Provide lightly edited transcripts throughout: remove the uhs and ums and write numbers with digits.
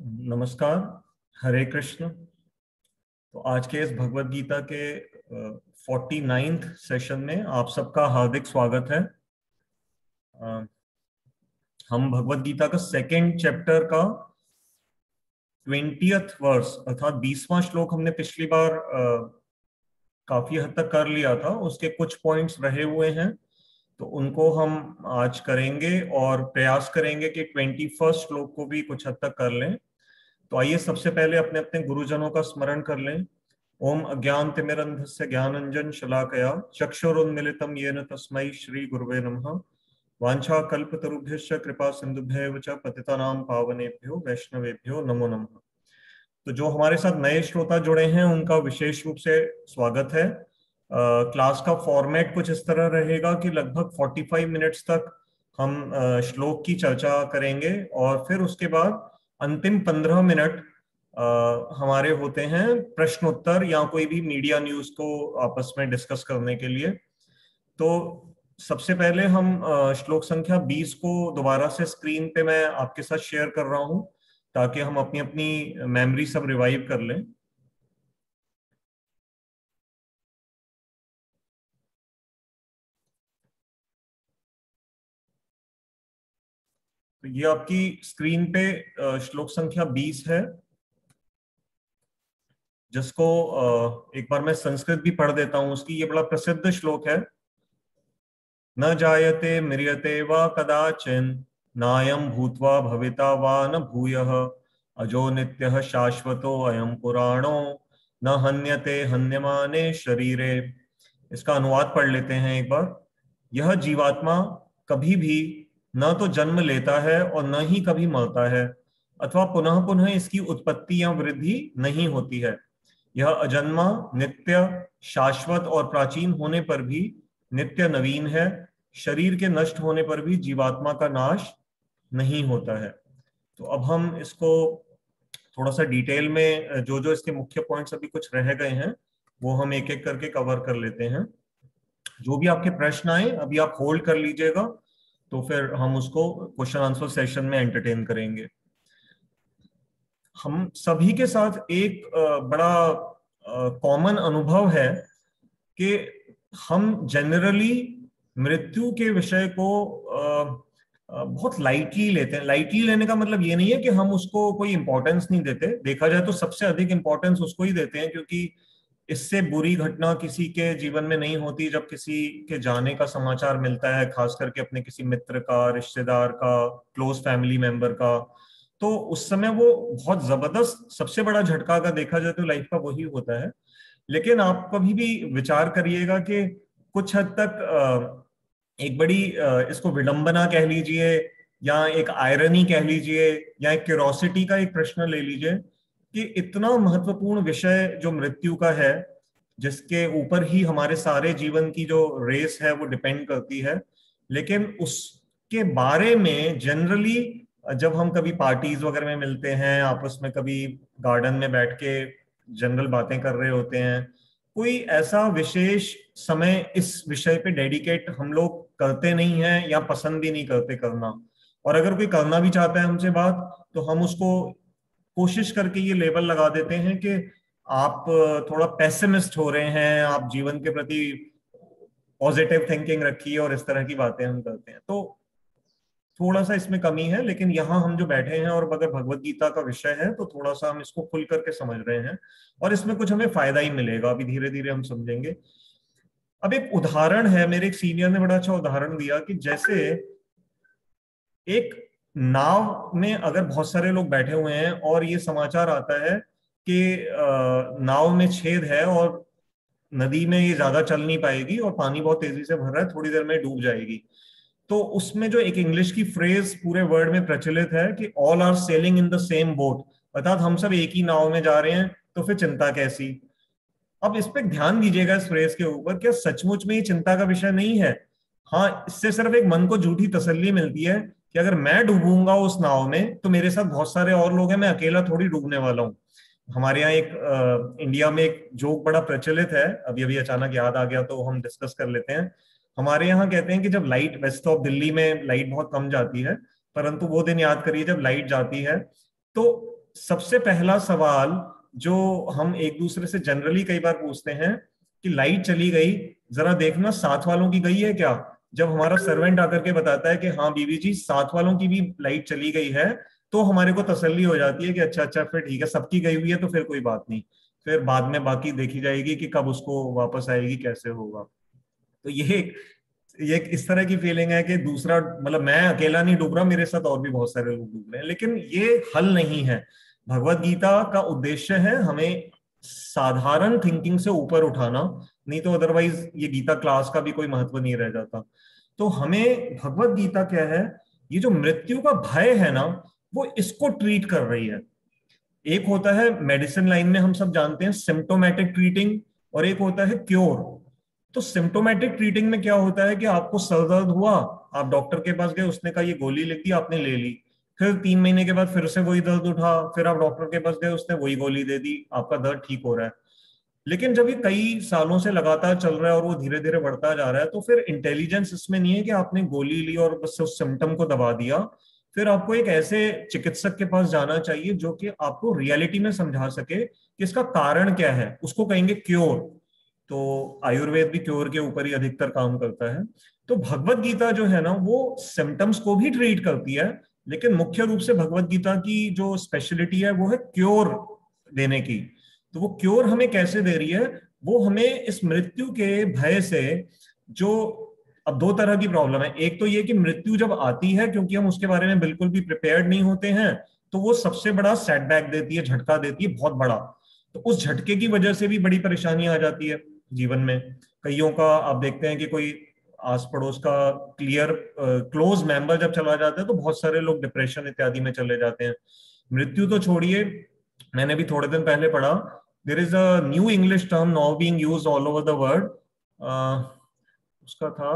नमस्कार। हरे कृष्ण। तो आज के इस भगवत गीता के 49th सेशन में आप सबका हार्दिक स्वागत है। अ, हम भगवत गीता का सेकंड चैप्टर का 20th वर्स अर्थात 20वां श्लोक हमने पिछली बार काफी हद तक कर लिया था। उसके कुछ पॉइंट्स रहे हुए हैं, तो उनको हम आज करेंगे और प्रयास करेंगे कि 21st श्लोक को भी कुछ हद तक कर लें। तो आइए सबसे पहले अपने अपने गुरुजनों का स्मरण कर लें। ओम अज्ञानतिमिरन्धस्य ज्ञानंजन शलाकया चक्षुरुन्मिलितं येन तस्मै श्री गुरुवे नमः। वाञ्छाकल्पतरुभ्यश्च कृपा सिन्धुभ्यैव च पतितानां पावनेभ्यो वैष्णवेभ्यो नमो नमः। तो जो हमारे साथ नए श्रोता जुड़े हैं उनका विशेष रूप से स्वागत है। क्लास का फॉर्मेट कुछ इस तरह रहेगा कि लगभग 45 मिनट्स तक हम श्लोक की चर्चा करेंगे और फिर उसके बाद अंतिम 15 मिनट हमारे होते हैं प्रश्नोत्तर या कोई भी मीडिया न्यूज को आपस में डिस्कस करने के लिए। तो सबसे पहले हम श्लोक संख्या 20 को दोबारा से स्क्रीन पे मैं आपके साथ शेयर कर रहा हूं ताकि हम अपनी अपनी मेमोरी सब रिवाइव कर लें। तो ये आपकी स्क्रीन पे श्लोक संख्या 20 है, जिसको एक बार मैं संस्कृत भी पढ़ देता हूं उसकी। ये बड़ा प्रसिद्ध श्लोक है। न जायते म्रियते वा कदाचिन नायं भूत्वा भविता वा न भूयः अजो नित्यः शाश्वतो अयं पुराणो न हन्यते हन्यमाने शरीरे। इसका अनुवाद पढ़ लेते हैं एक बार। यह जीवात्मा कभी भी न तो जन्म लेता है और न ही कभी मरता है, अथवा पुनः पुनः इसकी उत्पत्ति या वृद्धि नहीं होती है। यह अजन्मा, नित्य, शाश्वत और प्राचीन होने पर भी नित्य नवीन है। शरीर के नष्ट होने पर भी जीवात्मा का नाश नहीं होता है। तो अब हम इसको थोड़ा सा डिटेल में जो जो इसके मुख्य पॉइंट्स अभी कुछ रह गए हैं वो हम एक एक करके कवर कर लेते हैं। जो भी आपके प्रश्न आए अभी आप होल्ड कर लीजिएगा, तो फिर हम उसको क्वेश्चन आंसर सेशन में एंटरटेन करेंगे। हम सभी के साथ एक बड़ा कॉमन अनुभव है कि हम जनरली मृत्यु के विषय को बहुत लाइटली लेते हैं। लाइटली लेने का मतलब ये नहीं है कि हम उसको कोई इंपॉर्टेंस नहीं देते। देखा जाए तो सबसे अधिक इंपॉर्टेंस उसको ही देते हैं, क्योंकि इससे बुरी घटना किसी के जीवन में नहीं होती जब किसी के जाने का समाचार मिलता है, खास करके अपने किसी मित्र का, रिश्तेदार का, क्लोज फैमिली मेंबर का। तो उस समय वो बहुत जबरदस्त, सबसे बड़ा झटका का देखा जाए तो लाइफ का वही होता है। लेकिन आप कभी भी विचार करिएगा कि कुछ हद तक एक बड़ी इसको विडंबना कह लीजिए या एक आयरनी कह लीजिए या एक क्यूरोसिटी का एक प्रश्न ले लीजिए कि इतना महत्वपूर्ण विषय जो मृत्यु का है, जिसके ऊपर ही हमारे सारे जीवन की जो रेस है वो डिपेंड करती है, लेकिन उसके बारे में जनरली जब हम कभी पार्टीज वगैरह में मिलते हैं, आपस में कभी गार्डन में बैठ के जनरल बातें कर रहे होते हैं, कोई ऐसा विशेष समय इस विषय पे डेडिकेट हम लोग करते नहीं हैं या पसंद भी नहीं करते करना। और अगर कोई करना भी चाहता है हमसे बात, तो हम उसको कोशिश करके ये लेबल लगा देते हैं कि आप थोड़ा पेसिमिस्ट हो रहे हैं, आप जीवन के प्रति पॉजिटिव थिंकिंग रखिए, और इस तरह की बातें हम करते हैं। तो थोड़ा सा इसमें कमी है, लेकिन यहाँ हम जो बैठे हैं और अगर भगवत गीता का विषय है तो थोड़ा सा हम इसको खुल करके समझ रहे हैं और इसमें कुछ हमें फायदा ही मिलेगा। अभी धीरे धीरे हम समझेंगे। अब एक उदाहरण है, मेरे एक सीनियर ने बड़ा अच्छा उदाहरण दिया कि जैसे एक नाव में अगर बहुत सारे लोग बैठे हुए हैं और ये समाचार आता है कि नाव में छेद है और नदी में ये ज्यादा चल नहीं पाएगी और पानी बहुत तेजी से भर रहा है, थोड़ी देर में डूब जाएगी। तो उसमें जो एक इंग्लिश की फ्रेज पूरे वर्ल्ड में प्रचलित है कि all are sailing in the same boat, अर्थात हम सब एक ही नाव में जा रहे हैं, तो फिर चिंता कैसी। अब इस पे ध्यान दीजिएगा, इस फ्रेज के ऊपर, क्या सचमुच में ये चिंता का विषय नहीं है? हाँ, इससे सिर्फ एक मन को झूठी तसल्ली मिलती है कि अगर मैं डूबूंगा उस नाव में तो मेरे साथ बहुत सारे और लोग हैं, मैं अकेला थोड़ी डूबने वाला हूँ। हमारे यहाँ एक इंडिया में एक जोक बड़ा प्रचलित है, अभी अभी अचानक याद आ गया तो हम डिस्कस कर लेते हैं। हमारे यहाँ कहते हैं कि जब लाइट, वैसे तो अब दिल्ली में लाइट बहुत कम जाती है, परंतु वो दिन याद करिए जब लाइट जाती है तो सबसे पहला सवाल जो हम एक दूसरे से जनरली कई बार पूछते हैं कि लाइट चली गई, जरा देखना साथ वालों की गई है क्या। जब हमारा सर्वेंट आकर के बताता है कि हाँ बीवी जी साथ वालों की भी लाइट चली गई है, तो हमारे को तसल्ली हो जाती है कि अच्छा अच्छा फिर ठीक है, सबकी गई हुई है तो फिर कोई बात नहीं, फिर बाद में बाकी देखी जाएगी कि कब उसको वापस आएगी, कैसे होगा। तो ये एक इस तरह की फीलिंग है कि दूसरा, मतलब मैं अकेला नहीं डूब रहा, मेरे साथ और भी बहुत सारे लोग डूब रहे हैं, लेकिन ये हल नहीं है। भगवत गीता का उद्देश्य है हमें साधारण थिंकिंग से ऊपर उठाना, नहीं तो अदरवाइज ये गीता क्लास का भी कोई महत्व नहीं रह जाता। तो हमें भगवत गीता क्या है, ये जो मृत्यु का भय है ना, वो इसको ट्रीट कर रही है। एक होता है मेडिसिन लाइन में हम सब जानते हैं सिम्टोमेटिक ट्रीटिंग, और एक होता है क्योर। तो सिम्टोमेटिक ट्रीटिंग में क्या होता है कि आपको सर दर्द हुआ, आप डॉक्टर के पास गए, उसने कहा ये गोली लिख दी, आपने ले ली, फिर 3 महीने के बाद फिर से वही दर्द उठा, फिर आप डॉक्टर के पास गए, उसने वही गोली दे दी, आपका दर्द ठीक हो रहा है। लेकिन जब ये कई सालों से लगातार चल रहा है और वो धीरे धीरे बढ़ता जा रहा है, तो फिर इंटेलिजेंस इसमें नहीं है कि आपने गोली ली और बस उस सिम्टम को दबा दिया। फिर आपको एक ऐसे चिकित्सक के पास जाना चाहिए जो कि आपको रियलिटी में समझा सके कि इसका कारण क्या है, उसको कहेंगे क्योर। तो आयुर्वेद भी क्योर के ऊपर ही अधिकतर काम करता है। तो भगवत गीता जो है ना, वो सिम्टम्स को भी ट्रीट करती है, लेकिन मुख्य रूप से भगवत गीता की जो स्पेशलिटी है वो है क्योर देने की। तो वो क्योर हमें कैसे दे रही है, वो हमें इस मृत्यु के भय से, जो अब दो तरह की प्रॉब्लम है, एक तो ये कि मृत्यु जब आती है क्योंकि हम उसके बारे में बिल्कुल भी प्रिपेयर्ड नहीं होते हैं, तो वो सबसे बड़ा सेटबैक देती है, झटका देती है बहुत बड़ा। तो उस झटके की वजह से भी बड़ी परेशानी आ जाती है जीवन में। कईयों का आप देखते हैं कि कोई आस पड़ोस का क्लियर क्लोज मेंबर जब चला जाता है तो बहुत सारे लोग डिप्रेशन इत्यादि में चले जाते हैं। मृत्यु तो छोड़िए, मैंने भी थोड़े दिन पहले पढ़ा, there is a new English term now being used all over the world. उसका था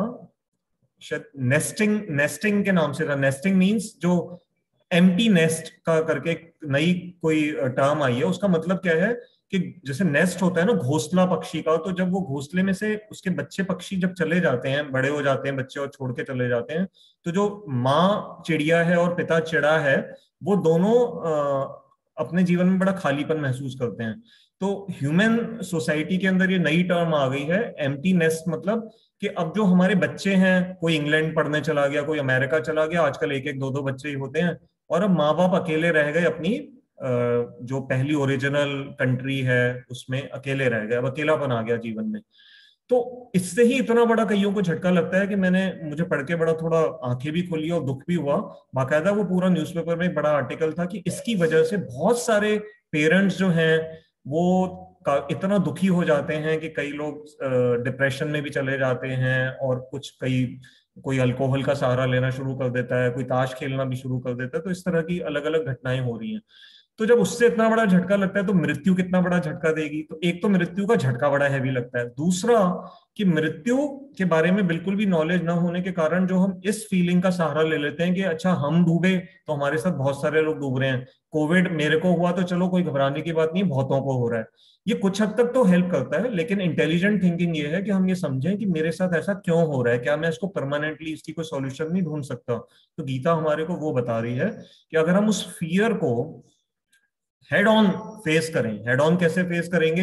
शायद नेस्टिंग, नेस्टिंग के नाम से था। नेस्टिंग मींस जो एम्प्टी नेस्ट का करके एक नई कोई टर्म आई है। उसका मतलब क्या है कि जैसे नेस्ट होता है ना घोंसला पक्षी का, तो जब वो घोंसले में से उसके बच्चे पक्षी जब चले जाते हैं, बड़े हो जाते हैं बच्चे और छोड़ के चले जाते हैं, तो जो माँ चिड़िया है और पिता चिड़ा है, वो दोनों अपने जीवन में बड़ा खालीपन महसूस करते हैं। तो ह्यूमन सोसाइटी के अंदर ये नई टर्म आ गई है एम्प्टी नेस्ट, मतलब कि अब जो हमारे बच्चे हैं, कोई इंग्लैंड पढ़ने चला गया, कोई अमेरिका चला गया, आजकल एक एक दो दो बच्चे ही होते हैं, और अब माँ बाप अकेले रह गए अपनी जो पहली ओरिजिनल कंट्री है उसमें अकेले रह गए, अब अकेलापन आ गया जीवन में। तो इससे ही इतना बड़ा कईयों को झटका लगता है कि मुझे पढ़ के बड़ा थोड़ा आंखें भी खोली और दुख भी हुआ। बाकायदा वो पूरा न्यूज़पेपर में एक बड़ा आर्टिकल था कि इसकी वजह से बहुत सारे पेरेंट्स जो हैं वो इतना दुखी हो जाते हैं कि कई लोग डिप्रेशन में भी चले जाते हैं, और कोई अल्कोहल का सहारा लेना शुरू कर देता है, कोई ताश खेलना भी शुरू कर देता है। तो इस तरह की अलग अलग घटनाएं हो रही हैं। तो जब उससे इतना बड़ा झटका लगता है तो मृत्यु कितना बड़ा झटका देगी। तो एक तो मृत्यु का झटका बड़ा हैवी लगता है, दूसरा कि मृत्यु के बारे में बिल्कुल भी नॉलेज ना होने के कारण जो हम इस फीलिंग का सहारा ले लेते हैं कि अच्छा हम डूबे तो हमारे साथ बहुत सारे लोग डूब रहे हैं, कोविड मेरे को हुआ तो चलो कोई घबराने की बात नहीं, बहुतों को हो रहा है। ये कुछ हद तक तो हेल्प करता है, लेकिन इंटेलिजेंट थिंकिंग ये है कि हम ये समझें कि मेरे साथ ऐसा क्यों हो रहा है, क्या मैं इसको परमानेंटली इसकी कोई सॉल्यूशन नहीं ढूंढ सकता। तो गीता हमारे को वो बता रही है कि अगर हम उस फियर को हेड ऑन फेस करें। हेड ऑन कैसे फेस करेंगे,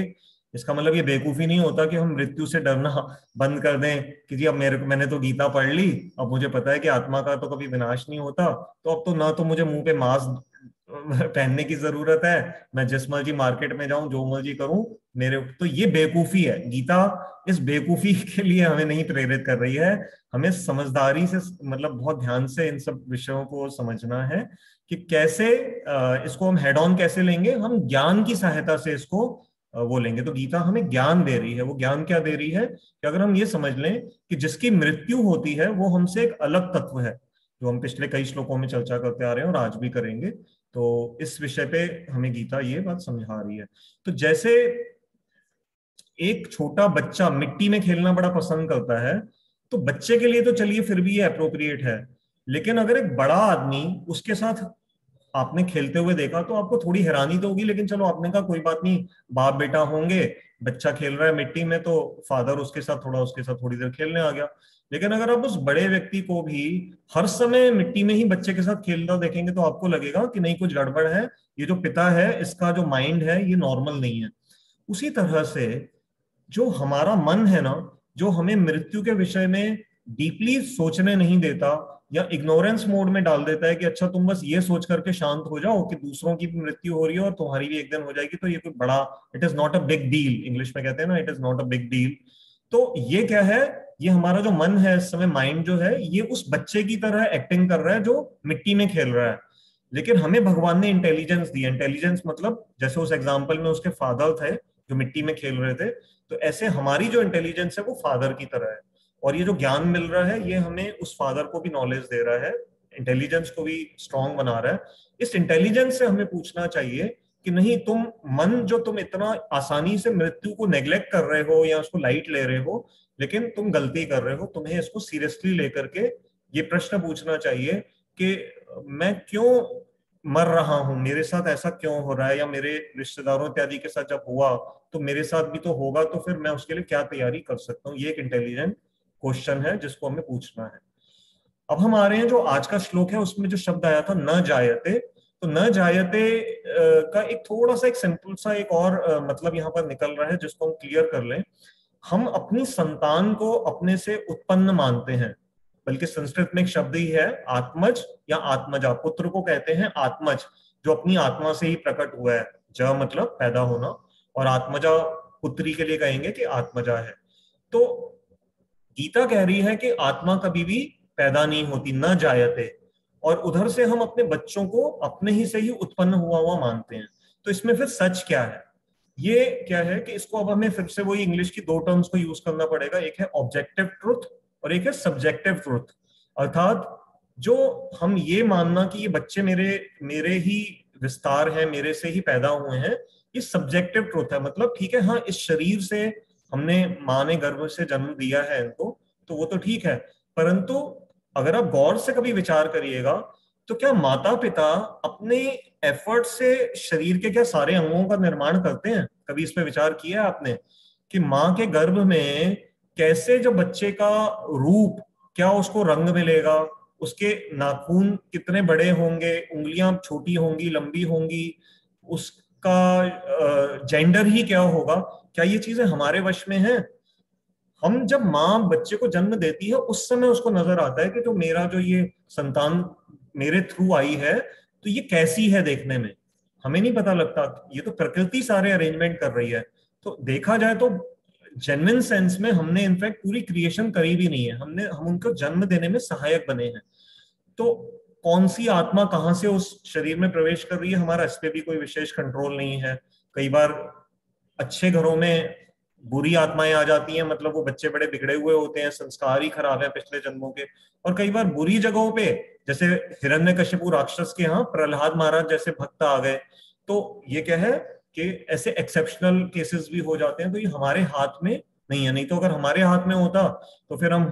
इसका मतलब ये बेवकूफी नहीं होता कि हम मृत्यु से डरना बंद कर दें कि जी अब मैंने तो गीता पढ़ ली, अब मुझे पता है कि आत्मा का तो कभी विनाश नहीं होता, तो अब तो ना तो मुझे मुंह पे मास्क पहनने की जरूरत है, मैं जिस मर्जी मार्केट में जाऊं जो मर्जी करूं, मेरे तो ये बेवकूफी है। गीता इस बेवकूफी के लिए हमें नहीं प्रेरित कर रही है, हमें समझदारी से, मतलब बहुत ध्यान से इन सब विषयों को समझना है कि कैसे इसको हम हेड ऑन कैसे लेंगे, हम ज्ञान की सहायता से इसको वो लेंगे। तो गीता हमें ज्ञान दे रही है। वो ज्ञान क्या दे रही है कि अगर हम ये समझ लें कि जिसकी मृत्यु होती है वो हमसे एक अलग तत्व है, जो हम पिछले कई श्लोकों में चर्चा करते आ रहे हैं और आज भी करेंगे। तो इस विषय पे हमें गीता ये बात समझा रही है। तो जैसे एक छोटा बच्चा मिट्टी में खेलना बड़ा पसंद करता है, तो बच्चे के लिए तो चलिए फिर भी ये अप्रोप्रिएट है, लेकिन अगर एक बड़ा आदमी उसके साथ आपने खेलते हुए देखा तो आपको थोड़ी हैरानी तो होगी, लेकिन चलो आपने कहा कोई बात नहीं, बाप बेटा होंगे, बच्चा खेल रहा है मिट्टी में तो फादर उसके साथ थोड़ी देर खेलने आ गया। लेकिन अगर आप उस बड़े व्यक्ति को भी हर समय मिट्टी में ही बच्चे के साथ खेलता देखेंगे तो आपको लगेगा कि नहीं, कुछ गड़बड़ है, ये जो पिता है इसका जो माइंड है ये नॉर्मल नहीं है। उसी तरह से जो हमारा मन है ना, जो हमें मृत्यु के विषय में डीपली सोचने नहीं देता या इग्नोरेंस मोड में डाल देता है कि अच्छा तुम बस ये सोच करके शांत हो जाओ कि दूसरों की भी मृत्यु हो रही है और तुम्हारी भी एक दिन हो जाएगी, तो ये कोई बड़ा, it is not a big deal, English में कहते हैं ना, it is not a big deal. तो ये क्या है, ये हमारा जो मन है इस समय, माइंड जो है, ये उस बच्चे की तरह एक्टिंग कर रहा है जो मिट्टी में खेल रहा है। लेकिन हमें भगवान ने इंटेलिजेंस दी। इंटेलिजेंस मतलब जैसे उस एग्जाम्पल में उसके फादर थे जो मिट्टी में खेल रहे थे, तो ऐसे हमारी जो इंटेलिजेंस है वो फादर की तरह है। और ये जो ज्ञान मिल रहा है ये हमें उस फादर को भी नॉलेज दे रहा है, इंटेलिजेंस को भी स्ट्रांग बना रहा है। इस इंटेलिजेंस से हमें पूछना चाहिए कि नहीं, तुम मन जो तुम इतना आसानी से मृत्यु को नेग्लेक्ट कर रहे हो या उसको लाइट ले रहे हो, लेकिन तुम गलती कर रहे हो। तुम्हें इसको सीरियसली लेकर के ये प्रश्न पूछना चाहिए कि मैं क्यों मर रहा हूं, मेरे साथ ऐसा क्यों हो रहा है, या मेरे रिश्तेदारों इत्यादि के साथ जब हुआ तो मेरे साथ भी तो होगा, तो फिर मैं उसके लिए क्या तैयारी कर सकता हूँ। ये एक इंटेलिजेंट क्वेश्चन है जिसको हमें पूछना है। अब हम आ रहे हैं जो आज का श्लोक है उसमें जो शब्द आया था न जायते, तो न जायते का एक थोड़ा सा एक सिंपल सा एक और मतलब यहाँ पर निकल रहा है जिसको हम क्लियर कर लें। हम अपनी संतान को अपने से उत्पन्न मानते हैं, बल्कि संस्कृत में एक शब्द ही है आत्मज या आत्मजा। पुत्र को कहते हैं आत्मज, जो अपनी आत्मा से ही प्रकट हुआ है। ज मतलब पैदा होना, और आत्मजा पुत्री के लिए कहेंगे कि आत्मजा है। तो गीता कह रही है कि आत्मा कभी भी पैदा नहीं होती, न जायते, और उधर से हम अपने बच्चों को अपने ही से ही उत्पन्न हुआ हुआ मानते हैं। तो इसमें फिर सच क्या है? ये क्या है कि इसको अब हमें फिर से वही इंग्लिश की दो टर्म्स को यूज करना पड़ेगा, एक है ऑब्जेक्टिव ट्रुथ और एक है सब्जेक्टिव ट्रुथ। अर्थात जो हम ये मानना कि ये बच्चे मेरे मेरे ही विस्तार है, मेरे से ही पैदा हुए हैं, ये सब्जेक्टिव ट्रुथ है। मतलब ठीक है, हाँ, इस शरीर से हमने, माँ ने गर्भ से जन्म दिया है इनको, तो वो तो ठीक है। परंतु अगर आप गौर से कभी विचार करिएगा तो क्या माता पिता अपने एफर्ट से शरीर के क्या सारे अंगों का निर्माण करते हैं? कभी इस पे विचार किया है आपने कि माँ के गर्भ में कैसे जो बच्चे का रूप, क्या उसको रंग मिलेगा, उसके नाखून कितने बड़े होंगे, उंगलियां छोटी होंगी लंबी होंगी, उसका जेंडर ही क्या होगा, क्या ये चीजें हमारे वश में हैं? हम जब माँ बच्चे को जन्म देती है उस समय उसको नजर आता है कि जो मेरा जो ये संतान मेरे थ्रू आई है तो ये कैसी है देखने में। हमें नहीं पता लगता, ये तो प्रकृति सारे अरेंजमेंट कर रही है। तो देखा जाए तो जेन्युइन सेंस में हमने इनफैक्ट पूरी क्रिएशन करी भी नहीं है, हम उनको जन्म देने में सहायक बने हैं। तो कौन सी आत्मा कहाँ से उस शरीर में प्रवेश कर रही है, हमारा इस पे भी कोई विशेष कंट्रोल नहीं है। कई बार अच्छे घरों में बुरी आत्माएं आ जाती हैं, मतलब वो बच्चे बड़े बिगड़े हुए होते हैं, संस्कार ही खराब है पिछले जन्मों के। और कई बार बुरी जगहों पे, जैसे हिरण्यकशिपु राक्षस के यहाँ प्रहलाद महाराज जैसे भक्त आ गए, तो ये क्या है कि ऐसे एक्सेप्शनल केसेस भी हो जाते हैं। तो ये हमारे हाथ में नहीं है। नहीं तो अगर हमारे हाथ में होता तो फिर हम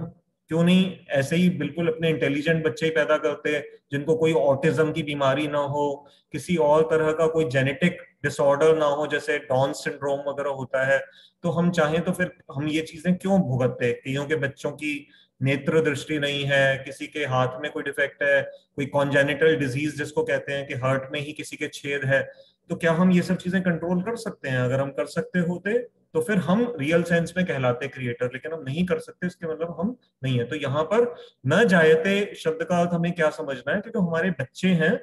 क्यों नहीं ऐसे ही बिल्कुल अपने इंटेलिजेंट बच्चे ही पैदा करते, जिनको कोई ऑटिज्म की बीमारी ना हो, किसी और तरह का कोई जेनेटिक डिसऑर्डर ना हो, जैसे डाउन सिंड्रोम वगैरह होता है। तो हम चाहें तो फिर हम ये चीजें क्यों भुगतते? कईयों के बच्चों की नेत्र दृष्टि नहीं है, किसी के हाथ में कोई डिफेक्ट है, कोई कॉन्जेनिटल डिजीज जिसको कहते हैं कि हार्ट में ही किसी के छेद है। तो क्या हम ये सब चीजें कंट्रोल कर सकते हैं? अगर हम कर सकते होते तो फिर हम रियल सेंस में कहलाते क्रिएटर, लेकिन हम नहीं कर सकते, इसके मतलब हम नहीं है। तो यहाँ पर न जायते शब्द का अर्थ हमें क्या समझना है कि जो हमारे बच्चे हैं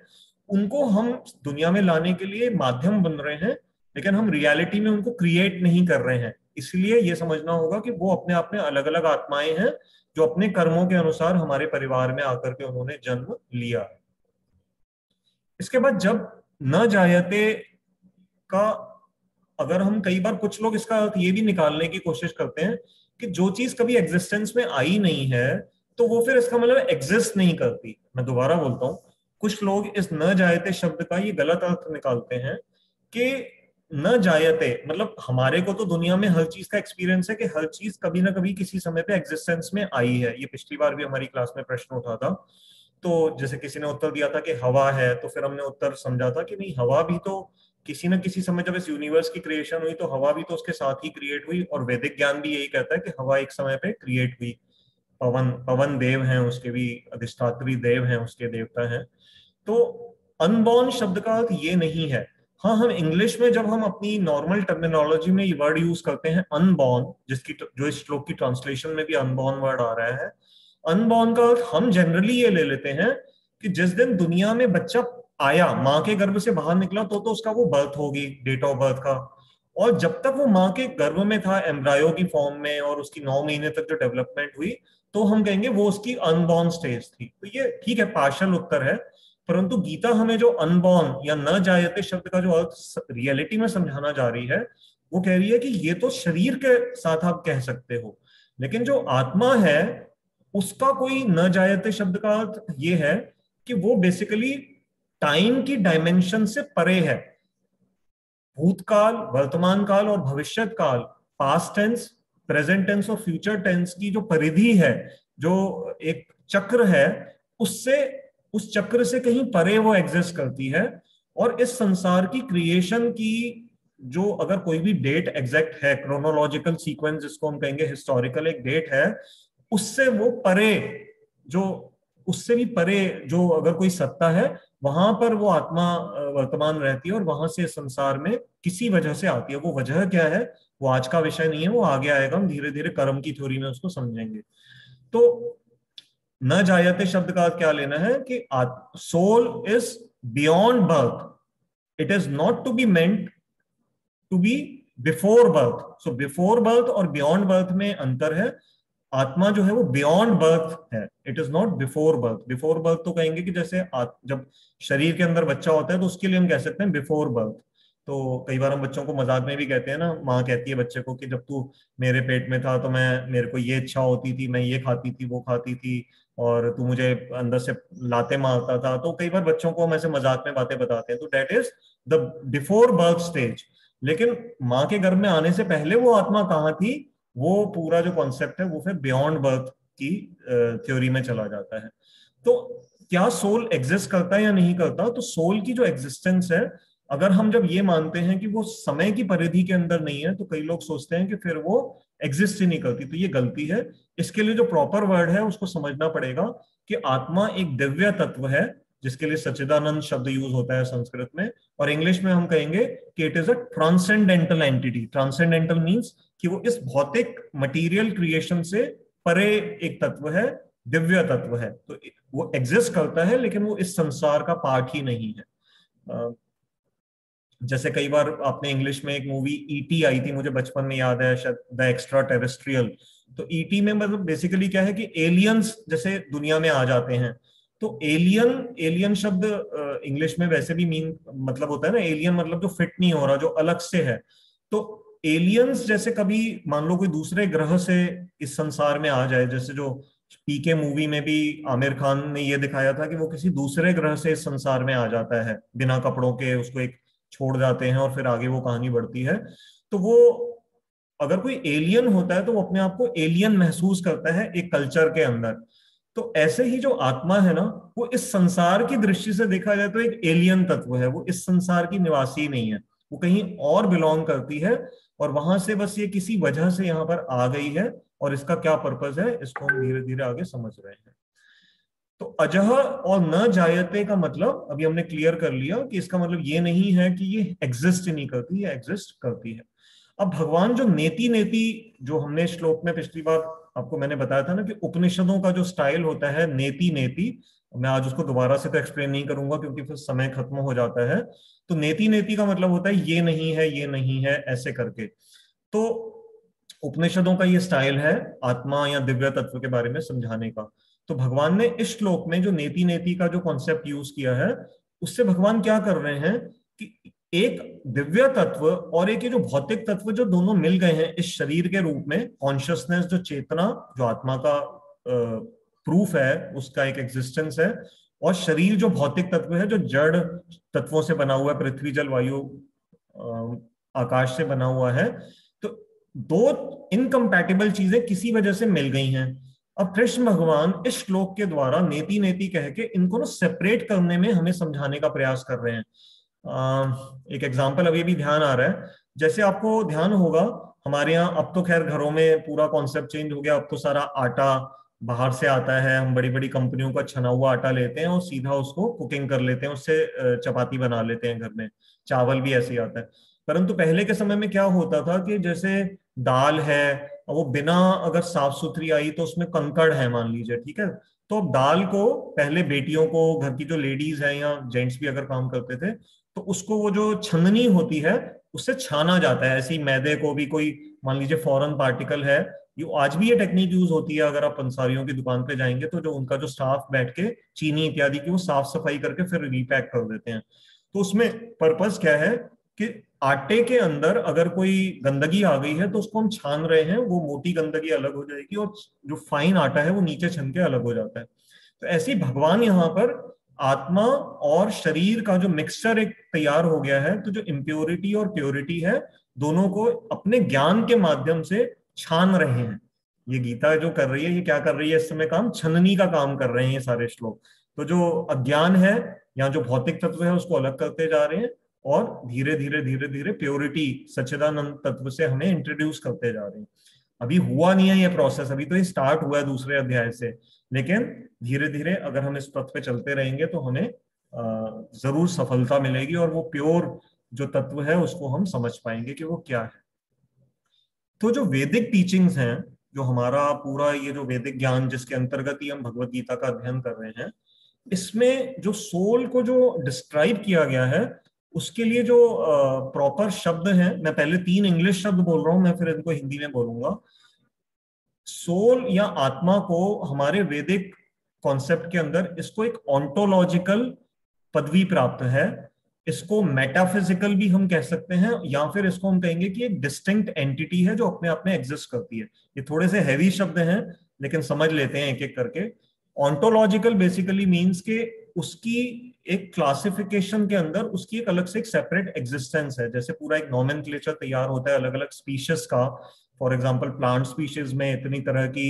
उनको हम दुनिया में लाने के लिए माध्यम बन रहे हैं, लेकिन हम रियलिटी में उनको क्रिएट नहीं कर रहे हैं। इसलिए ये समझना होगा कि वो अपने आप में अलग अलग आत्माएं हैं जो अपने कर्मों के अनुसार हमारे परिवार में आकर के उन्होंने जन्म लिया। इसके बाद जब न जायते का, अगर हम कई बार कुछ लोग इसका अर्थ ये भी निकालने की कोशिश करते हैं कि जो चीज कभी एग्जिस्टेंस में आई नहीं है तो वो फिर इसका मतलब एग्जिस्ट नहीं करती। मैं दोबारा बोलता हूँ, कुछ लोग इस न जायते शब्द का ये गलत अर्थ निकालते हैं कि न जायते मतलब हमारे को तो दुनिया में हर चीज का एक्सपीरियंस है कि हर चीज कभी ना कभी किसी समय पे एग्जिस्टेंस में आई है। ये पिछली बार भी हमारी क्लास में प्रश्न उठा था। तो जैसे किसी ने उत्तर दिया था कि हवा है, तो फिर हमने उत्तर समझा था कि नहीं, हवा भी तो किसी न किसी समय, जब इस यूनिवर्स की क्रिएशन हुई तो हवा भी तो उसके साथ ही क्रिएट हुई, और वैदिक ज्ञान भी यही कहता है कि हवा एक समय पे क्रिएट हुई। पवन पवन देव हैं, उसके भी अधिष्ठात्री देव हैं, उसके देवता हैं। तो अनबॉर्न शब्द का अर्थ ये नहीं है। हाँ, हम इंग्लिश में जब हम अपनी नॉर्मल टर्मिनोलॉजी में ये वर्ड यूज करते हैं अनबॉर्न, जिसकी जो इस श्लोक की ट्रांसलेशन में भी अनबॉर्न वर्ड आ रहा है, अनबॉर्न का अर्थ हम जनरली ये ले लेते हैं कि जिस दिन दुनिया में बच्चा आया, माँ के गर्भ से बाहर निकला, तो उसका वो बर्थ होगी, डेट ऑफ बर्थ का। और जब तक वो माँ के गर्भ में था एम्ब्रायो की फॉर्म में, और उसकी 9 महीने तक जो डेवलपमेंट हुई, तो हम कहेंगे वो उसकी अनबॉर्न स्टेज थी। तो ये ठीक है, पार्शियल उत्तर है। परंतु गीता हमें जो अनबॉर्न या न जायते शब्द का जो अर्थ रियलिटी में समझाना जा रही है, वो कह रही है कि ये तो शरीर के साथ आप कह सकते हो, लेकिन जो आत्मा है उसका कोई न जायते शब्द का अर्थ ये है कि वो बेसिकली टाइम की डायमेंशन से परे है। भूतकाल, वर्तमान काल और भविष्य काल, पास्ट टेंस, प्रेजेंट टेंस और फ्यूचर टेंस की जो परिधि है, जो एक चक्र है, उससे, उस चक्र से कहीं परे वो एग्जिस्ट करती है। और इस संसार की क्रिएशन की जो अगर कोई भी डेट एग्जैक्ट है, क्रोनोलॉजिकल सीक्वेंस जिसको हम कहेंगे, हिस्टोरिकल एक डेट है, उससे वो परे, जो उससे भी परे जो अगर कोई सत्ता है, वहां पर वो आत्मा वर्तमान रहती है और वहां से संसार में किसी वजह से आती है। वो वजह क्या है वो आज का विषय नहीं है, वो आगे आएगा, हम धीरे धीरे कर्म की थ्योरी में उसको समझेंगे। तो न जायते शब्द का क्या लेना है कि soul is beyond birth, it is not to be meant to be before birth. So before birth और बियॉन्ड बर्थ में अंतर है। आत्मा जो है वो बियॉन्ड बर्थ है, it is not before birth. Before birth तो कहेंगे कि जैसे जब शरीर के अंदर बच्चा होता है तो उसके लिए हम कह सकते हैं बिफोर बर्थ। तो कई बार हम बच्चों को मजाक में भी कहते हैं ना, माँ कहती है बच्चे को कि जब तू मेरे पेट में था तो मेरे को ये इच्छा होती थी, मैं ये खाती थी, वो खाती थी, और तू मुझे अंदर से लाते मारता था। तो कई बार बच्चों को हम ऐसे मजाक में बातें बताते हैं। तो that is the before birth stage. लेकिन माँ के गर्भ में आने से पहले वो आत्मा कहाँ थी, वो पूरा जो कॉन्सेप्ट है वो फिर बियॉन्ड बर्थ की थ्योरी में चला जाता है। तो क्या सोल एग्जिस्ट करता है या नहीं करता? तो सोल की जो एग्जिस्टेंस है, अगर हम जब ये मानते हैं कि वो समय की परिधि के अंदर नहीं है, तो कई लोग सोचते हैं कि फिर वो एग्जिस्ट ही नहीं करती। तो ये गलती है। इसके लिए जो प्रॉपर वर्ड है उसको समझना पड़ेगा कि आत्मा एक दिव्य तत्व है, जिसके लिए सच्चिदानंद शब्द यूज होता है संस्कृत में, और इंग्लिश में हम कहेंगे कि it is a transcendental entity. Transcendental means कि वो इस भौतिक मटेरियल क्रिएशन से परे एक तत्व है, दिव्य तत्व है। तो वो एग्जिस्ट करता है, लेकिन वो इस संसार का पार्ट ही नहीं है। जैसे कई बार आपने इंग्लिश में एक मूवी ईटी आई थी, मुझे बचपन में याद है, शायद द एक्स्ट्रा टेरेस्ट्रियल। तो ईटी में मतलब बेसिकली क्या है कि एलियंस जैसे दुनिया में आ जाते हैं। तो एलियन, एलियन शब्द इंग्लिश में वैसे भी मीन मतलब होता है ना, एलियन मतलब जो फिट नहीं हो रहा, जो अलग से है। तो एलियंस जैसे कभी मान लो कोई दूसरे ग्रह से इस संसार में आ जाए, जैसे जो पीके मूवी में भी आमिर खान ने ये दिखाया था कि वो किसी दूसरे ग्रह से इस संसार में आ जाता है बिना कपड़ों के, उसको एक छोड़ जाते हैं और फिर आगे वो कहानी बढ़ती है। तो वो अगर कोई एलियन होता है तो वो अपने आप को एलियन महसूस करता है एक कल्चर के अंदर। तो ऐसे ही जो आत्मा है ना, वो इस संसार की दृष्टि से देखा जाए तो एक एलियन तत्व है, वो इस संसार की निवासी नहीं है, वो कहीं और बिलोंग करती है, और वहां से बस ये किसी वजह से यहाँ पर आ गई है, और इसका क्या पर्पज है इसको हम धीरे धीरे आगे समझ रहे हैं। तो अजह और न जायते का मतलब अभी हमने क्लियर कर लिया कि इसका मतलब ये नहीं है कि ये एग्जिस्ट ही नहीं करती, ये एग्जिस्ट करती है। अब भगवान जो नेति नेति, जो हमने श्लोक में पिछली बार आपको मैंने बताया था ना कि उपनिषदों का जो स्टाइल होता है नेति नेति, मैं आज उसको दोबारा से तो एक्सप्लेन नहीं करूंगा क्योंकि फिर समय खत्म हो जाता है। तो नेति नेति का मतलब होता है ये नहीं है, ये नहीं है, ऐसे करके। तो उपनिषदों का ये स्टाइल है आत्मा या दिव्य तत्व के बारे में समझाने का। तो भगवान ने इस श्लोक में जो नेति नेति का जो कॉन्सेप्ट यूज किया है, उससे भगवान क्या कर रहे हैं कि एक दिव्य तत्व और एक ये जो भौतिक तत्व, जो दोनों मिल गए हैं इस शरीर के रूप में, कॉन्शियसनेस जो चेतना, जो आत्मा का प्रूफ है, उसका एक एग्जिस्टेंस है, और शरीर जो भौतिक तत्व है, जो जड़ तत्वों से बना हुआ है, पृथ्वी जल वायु आकाश से बना हुआ है। तो दो इनकम्पैटिबल चीजें किसी वजह से मिल गई हैं। अब कृष्ण भगवान इस श्लोक के द्वारा नेति नेति कह के इनको ना सेपरेट करने में हमें समझाने का प्रयास कर रहे हैं। एक एग्जांपल अभी भी ध्यान आ रहा है, जैसे आपको ध्यान होगा हमारे यहाँ अब तो खैर घरों में पूरा कॉन्सेप्ट चेंज हो गया, अब तो सारा आटा बाहर से आता है, हम बड़ी बड़ी कंपनियों का छना हुआ आटा लेते हैं और सीधा उसको कुकिंग कर लेते हैं, उससे चपाती बना लेते हैं घर में। चावल भी ऐसे ही आता है। परंतु पहले के समय में क्या होता था कि जैसे दाल है, वो बिना अगर साफ सुथरी आई तो उसमें कंकड़ है मान लीजिए, ठीक है, तो अब दाल को पहले बेटियों को, घर की जो लेडीज हैं या जेंट्स भी अगर काम करते थे, तो उसको वो जो छननी होती है उससे छाना जाता है। ऐसे ही मैदे को भी कोई मान लीजिए फॉरेन पार्टिकल है, ये आज भी ये टेक्निक यूज होती है। अगर आप पंसारियों की दुकान पे जाएंगे तो जो उनका जो स्टाफ बैठ के चीनी इत्यादि की वो साफ सफाई करके फिर रीपैक कर देते हैं। तो उसमें पर्पस क्या है कि आटे के अंदर अगर कोई गंदगी आ गई है तो उसको हम छान रहे हैं, वो मोटी गंदगी अलग हो जाएगी और जो फाइन आटा है वो नीचे छन के अलग हो जाता है। तो ऐसे ही भगवान यहाँ पर आत्मा और शरीर का जो मिक्सचर एक तैयार हो गया है, तो जो इम्प्योरिटी और प्योरिटी है दोनों को अपने ज्ञान के माध्यम से छान रहे हैं। ये गीता जो कर रही है, ये क्या कर रही है इस समय? काम छननी का काम कर रहे हैं ये सारे श्लोक। तो जो अज्ञान है या जो भौतिक तत्व है उसको अलग करते जा रहे हैं और धीरे धीरे धीरे धीरे प्योरिटी सच्चिदानंद तत्व से हमें इंट्रोड्यूस करते जा रहे हैं। अभी हुआ नहीं है ये प्रोसेस, अभी तो ये स्टार्ट हुआ है दूसरे अध्याय से, लेकिन धीरे धीरे अगर हम इस पथ पे चलते रहेंगे तो हमें जरूर सफलता मिलेगी और वो प्योर जो तत्व है उसको हम समझ पाएंगे कि वो क्या है। तो जो वैदिक टीचिंग्स हैं, जो हमारा पूरा ये जो वैदिक ज्ञान जिसके अंतर्गत ही हम भगवत गीता का अध्ययन कर रहे हैं, इसमें जो सोल को जो डिस्क्राइब किया गया है उसके लिए जो प्रॉपर शब्द हैं, मैं पहले 3 इंग्लिश शब्द बोल रहा हूं, मैं फिर इनको हिंदी में बोलूंगा। सोल या आत्मा को हमारे वैदिक कॉन्सेप्ट के अंदर इसको एक ऑन्टोलॉजिकल पदवी प्राप्त है। इसको मेटाफिजिकल भी हम कह सकते हैं, या फिर इसको हम कहेंगे कि एक डिस्टिंक्ट एंटिटी है जो अपने आप में एग्जिस्ट करती है। ये थोड़े से हैवी शब्द हैं लेकिन समझ लेते हैं एक एक करके। ऑन्टोलॉजिकल बेसिकली मीन्स के उसकी एक क्लासिफिकेशन के अंदर उसकी एक अलग से एक सेपरेट एग्जिस्टेंस है। जैसे पूरा एक नॉमेनक्लेचर तैयार होता है अलग अलग स्पीशीज का। फॉर एग्जाम्पल प्लांट स्पीशीज में इतनी तरह की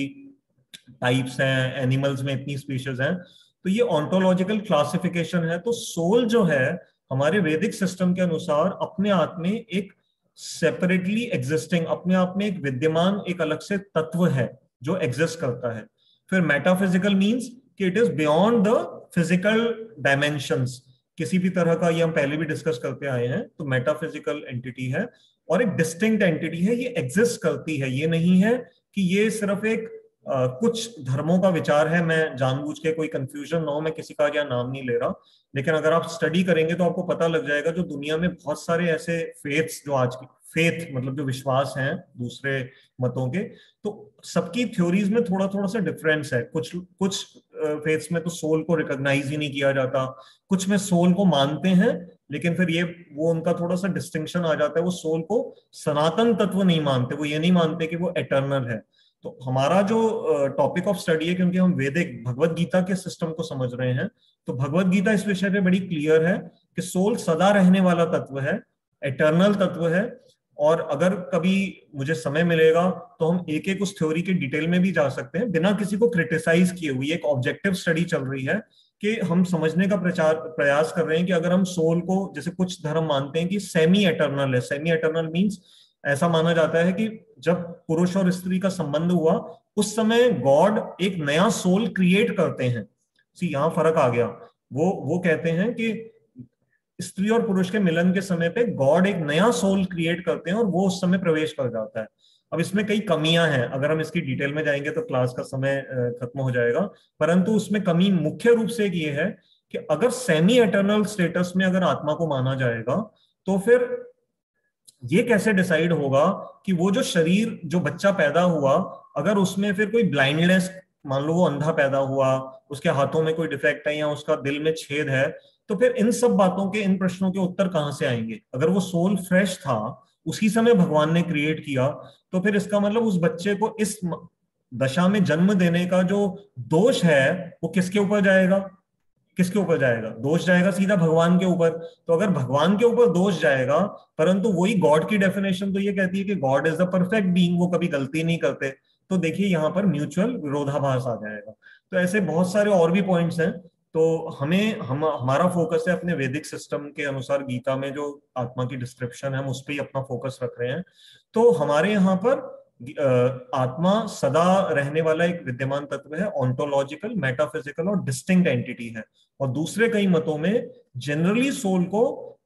टाइप्स हैं, एनिमल्स में इतनी स्पीशीज हैं, तो ये ऑन्टोलॉजिकल क्लासिफिकेशन है। तो सोल जो है हमारे वैदिक सिस्टम के अनुसार अपने आप में एक सेपरेटली एग्जिस्टिंग, अपने आप में एक विद्यमान एक अलग से तत्व है जो एग्जिस्ट करता है। फिर मेटाफिजिकल मींस कि it is beyond the physical dimensions, किसी भी तरह का, ये हम पहले भी डिस्कस करते आए हैं। तो मेटाफिजिकल एंटिटी है और एक डिस्टिंक्ट एंटिटी है, ये एग्जिस्ट करती है। ये नहीं है कि ये सिर्फ एक कुछ धर्मों का विचार है। मैं जानबूझ के कोई कंफ्यूजन ना हो, मैं किसी का क्या नाम नहीं ले रहा, लेकिन अगर आप स्टडी करेंगे तो आपको पता लग जाएगा जो दुनिया में बहुत सारे ऐसे फेथ्स, जो आज की फेथ मतलब जो विश्वास हैं दूसरे मतों के, तो सबकी थ्योरीज में थोड़ा थोड़ा सा डिफरेंस है। कुछ कुछ फेथ्स में तो सोल को रिकॉग्नाइज ही नहीं किया जाता, कुछ में सोल को मानते हैं लेकिन फिर ये वो उनका थोड़ा सा डिस्टिंक्शन आ जाता है, वो सोल को सनातन तत्व नहीं मानते, वो ये नहीं मानते कि वो एटर्नल है। तो हमारा जो टॉपिक ऑफ स्टडी है, क्योंकि हम वैदिक भगवत गीता के सिस्टम को समझ रहे हैं, तो भगवत गीता इस विषय पे बड़ी क्लियर है कि सोल सदा रहने वाला तत्व है, एटर्नल तत्व है। और अगर कभी मुझे समय मिलेगा तो हम एक एक उस थ्योरी के डिटेल में भी जा सकते हैं बिना किसी को क्रिटिसाइज किए हुए। एक ऑब्जेक्टिव स्टडी चल रही है कि हम समझने का प्रयास कर रहे हैं कि अगर हम सोल को, जैसे कुछ धर्म मानते हैं कि सेमी एटर्नल है। सेमी एटर्नल मीन्स ऐसा माना जाता है कि जब पुरुष और स्त्री का संबंध हुआ उस समय गॉड एक नया सोल क्रिएट करते हैं। यहां फर्क आ गया। वो कहते हैं कि स्त्री और पुरुष के मिलन के समय पे गॉड एक नया सोल क्रिएट करते हैं और वो उस समय प्रवेश कर जाता है। अब इसमें कई कमियां हैं, अगर हम इसकी डिटेल में जाएंगे तो क्लास का समय खत्म हो जाएगा। परंतु उसमें कमी मुख्य रूप से ये है कि अगर सेमी एटर्नल स्टेटस में अगर आत्मा को माना जाएगा तो फिर ये कैसे डिसाइड होगा कि वो जो शरीर, जो बच्चा पैदा हुआ, अगर उसमें फिर कोई ब्लाइंडनेस, मान लो वो अंधा पैदा हुआ, उसके हाथों में कोई डिफेक्ट है या उसका दिल में छेद है, तो फिर इन सब बातों के, इन प्रश्नों के उत्तर कहां से आएंगे? अगर वो सोल फ्रेश था, उसी समय भगवान ने क्रिएट किया, तो फिर इसका मतलब उस बच्चे को इस दशा में जन्म देने का जो दोष है वो किसके ऊपर जाएगा? किसके ऊपर जाएगा? दोष जाएगा सीधा भगवान के ऊपर। तो अगर भगवान के ऊपर दोष जाएगा, परंतु वही गॉड की डेफिनेशन तो ये कहती है कि God is the perfect being, वो कभी गलती नहीं करते, तो देखिए यहां पर म्यूचुअल विरोधाभास आ जाएगा। तो ऐसे बहुत सारे और भी पॉइंट्स हैं। तो हमारा फोकस है अपने वैदिक सिस्टम के अनुसार गीता में जो आत्मा की डिस्क्रिप्शन है हम उस पर ही अपना फोकस रख रहे हैं। तो हमारे यहाँ पर आत्मा सदा रहने वाला एक विद्यमान तत्व है, ऑन्टोलॉजिकल, मेटाफिजिकल और डिस्टिंक्ट एंटिटी है। और दूसरे कई मतों में जनरली सोल को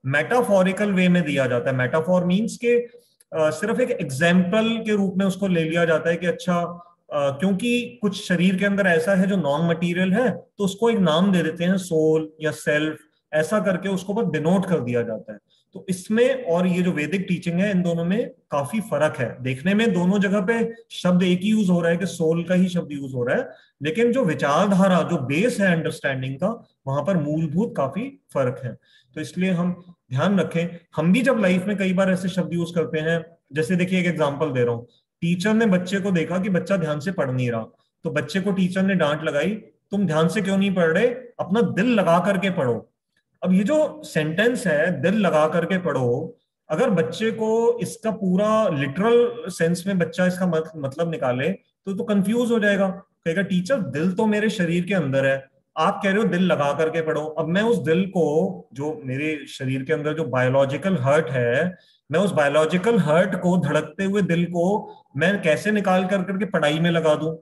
मेटाफोरिकल वे में दिया जाता है। मेटाफोर मीन्स के सिर्फ एक एग्जाम्पल के रूप में उसको ले लिया जाता है कि अच्छा क्योंकि कुछ शरीर के अंदर ऐसा है जो नॉन मटीरियल है, तो उसको एक नाम दे देते हैं, सोल या सेल्फ, ऐसा करके उसको बस डिनोट कर दिया जाता है। तो इसमें और ये जो वैदिक टीचिंग है, इन दोनों में काफी फर्क है। देखने में दोनों जगह पे शब्द एक ही यूज हो रहा है कि सोल का ही शब्द यूज हो रहा है, लेकिन जो विचारधारा, जो बेस है अंडरस्टैंडिंग का, वहां पर मूलभूत काफी फर्क है। तो इसलिए हम ध्यान रखें। हम भी जब लाइफ में कई बार ऐसे शब्द यूज करते हैं, जैसे देखिए एक एग्जांपल दे रहा हूँ, टीचर ने बच्चे को देखा कि बच्चा ध्यान से पढ़ नहीं रहा, तो बच्चे को टीचर ने डांट लगाई, तुम ध्यान से क्यों नहीं पढ़ रहे, अपना दिल लगा करके पढ़ो। अब ये जो सेंटेंस है, दिल लगा करके पढ़ो, अगर बच्चे को इसका पूरा लिटरल सेंस में बच्चा इसका मतलब निकाले तो कंफ्यूज हो जाएगा। कहेगा टीचर दिल तो मेरे शरीर के अंदर है, आप कह रहे हो दिल लगा करके पढ़ो। अब मैं उस दिल को, जो मेरे शरीर के अंदर जो बायोलॉजिकल हर्ट है, मैं उस बायोलॉजिकल हर्ट को, धड़कते हुए दिल को मैं कैसे निकाल कर करके पढ़ाई में लगा दूं।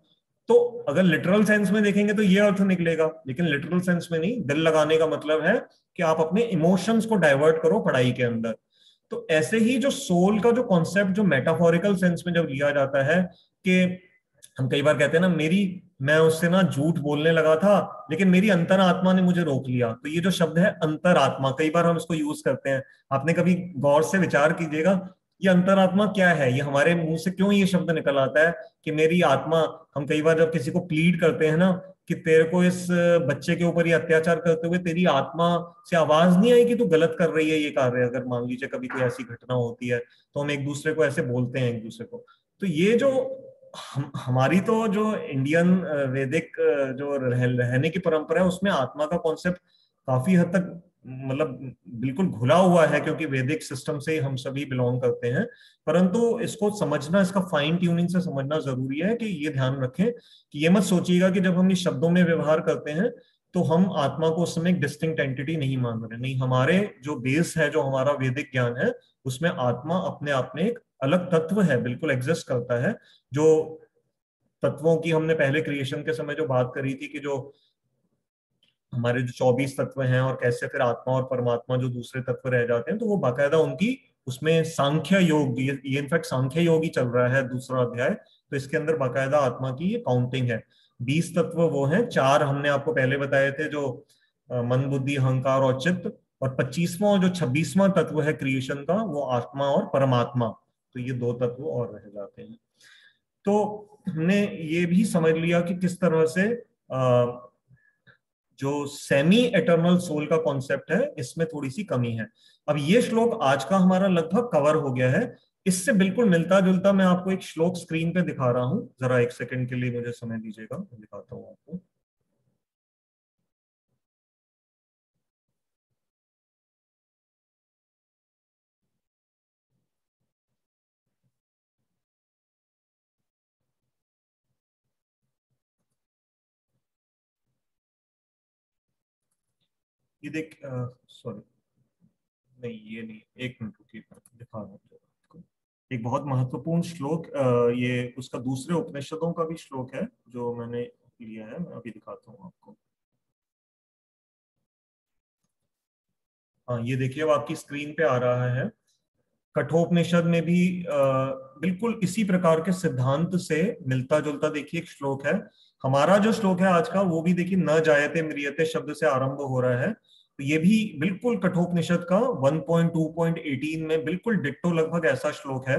तो अगर लिटरल सेंस में देखेंगे तो ये अर्थ निकलेगा, लेकिन लिटरल सेंस में नहीं। दिल लगाने का मतलब है कि आप अपने इमोशंस को डाइवर्ट करो पढ़ाई के अंदर। तो ऐसे ही जो सोल का जो कॉन्सेप्ट, जो मेटाफोरिकल सेंस में जब लिया जाता है, कि हम कई बार कहते हैं ना, मैं उससे ना झूठ बोलने लगा था लेकिन मेरी अंतरात्मा ने मुझे रोक लिया, तो ये जो शब्द है अंतरात्मा, कई बार हम इसको यूज करते हैं। आपने कभी गौर से विचार कीजिएगा, ये अंतरात्मा क्या है, ये हमारे मुंह से क्यों ये शब्द निकल आता है कि मेरी आत्मा। हम कई बार जब किसी को प्लीड करते हैं ना कि तेरे को इस बच्चे के ऊपर ये अत्याचार करते हुए तेरी आत्मा से आवाज नहीं आई कि तू गलत कर रही है ये कार्य, अगर मान लीजिए कभी कोई ऐसी घटना होती है, तो हम एक दूसरे को ऐसे बोलते हैं एक दूसरे को। तो ये जो हमारी तो जो इंडियन वैदिक जो रहने की परंपरा है, उसमें आत्मा का कॉन्सेप्ट काफी हद तक मतलब बिल्कुल घुला हुआ है, क्योंकि वैदिक सिस्टम से हम सभी बिलोंग करते हैं। परंतु इसको समझना, इसका फाइन ट्यूनिंग से समझना जरूरी है। कि ये ध्यान रखें कि ये मत सोचिएगा कि जब हम इस शब्दों में व्यवहार करते हैं तो हम आत्मा को उस समय एक डिस्टिंक्ट एंटिटी नहीं मान रहे। नहीं, हमारे जो बेस है, जो हमारा वैदिक ज्ञान है, उसमें आत्मा अपने आप में एक अलग तत्व है, बिल्कुल एग्जिस्ट करता है। जो तत्वों की हमने पहले क्रिएशन के समय जो बात करी थी, कि जो हमारे जो 24 तत्व हैं और कैसे फिर आत्मा और परमात्मा जो दूसरे तत्व रह जाते हैं, तो वो बाकायदा उनकी उसमें सांख्य योग, ये इनफैक्ट सांख्य योग ही चल रहा है दूसरा अध्याय, तो इसके अंदर बाकायदा आत्मा की ये काउंटिंग है। 20 तत्व वो हैं, 4 हमने आपको पहले बताए थे, जो मन, बुद्धि, अहंकार और चित्त, और 25वां और जो 26वां तत्व है क्रिएशन का, वो आत्मा और परमात्मा। तो ये 2 तत्व और रह जाते हैं। तो हमने ये भी समझ लिया कि किस तरह से जो सेमी एटर्नल सोल का कॉन्सेप्ट है, इसमें थोड़ी सी कमी है। अब ये श्लोक आज का हमारा लगभग कवर हो गया है। इससे बिल्कुल मिलता जुलता मैं आपको एक श्लोक स्क्रीन पे दिखा रहा हूं, जरा एक सेकंड के लिए मुझे समय दीजिएगा, मैं दिखाता हूं आपको। ये देख, सॉरी, नहीं ये नहीं, एक मिनट रुकिए, दिखा रहा हूँ आपको। एक बहुत महत्वपूर्ण श्लोक, ये उसका दूसरे उपनिषदों का भी श्लोक है जो मैंने लिया है, मैं अभी दिखाता हूँ आपको। हाँ, ये देखिए, वो आपकी स्क्रीन पे आ रहा है। कठोपनिषद में भी बिल्कुल इसी प्रकार के सिद्धांत से मिलता जुलता देखिए एक श्लोक है। हमारा जो श्लोक है आज का, वो भी देखिए न जायते म्रियते शब्द से आरंभ हो रहा है। तो ये भी बिल्कुल कठोपनिषद का 1.2.18 में बिल्कुल डिट्टो लगभग ऐसा श्लोक है।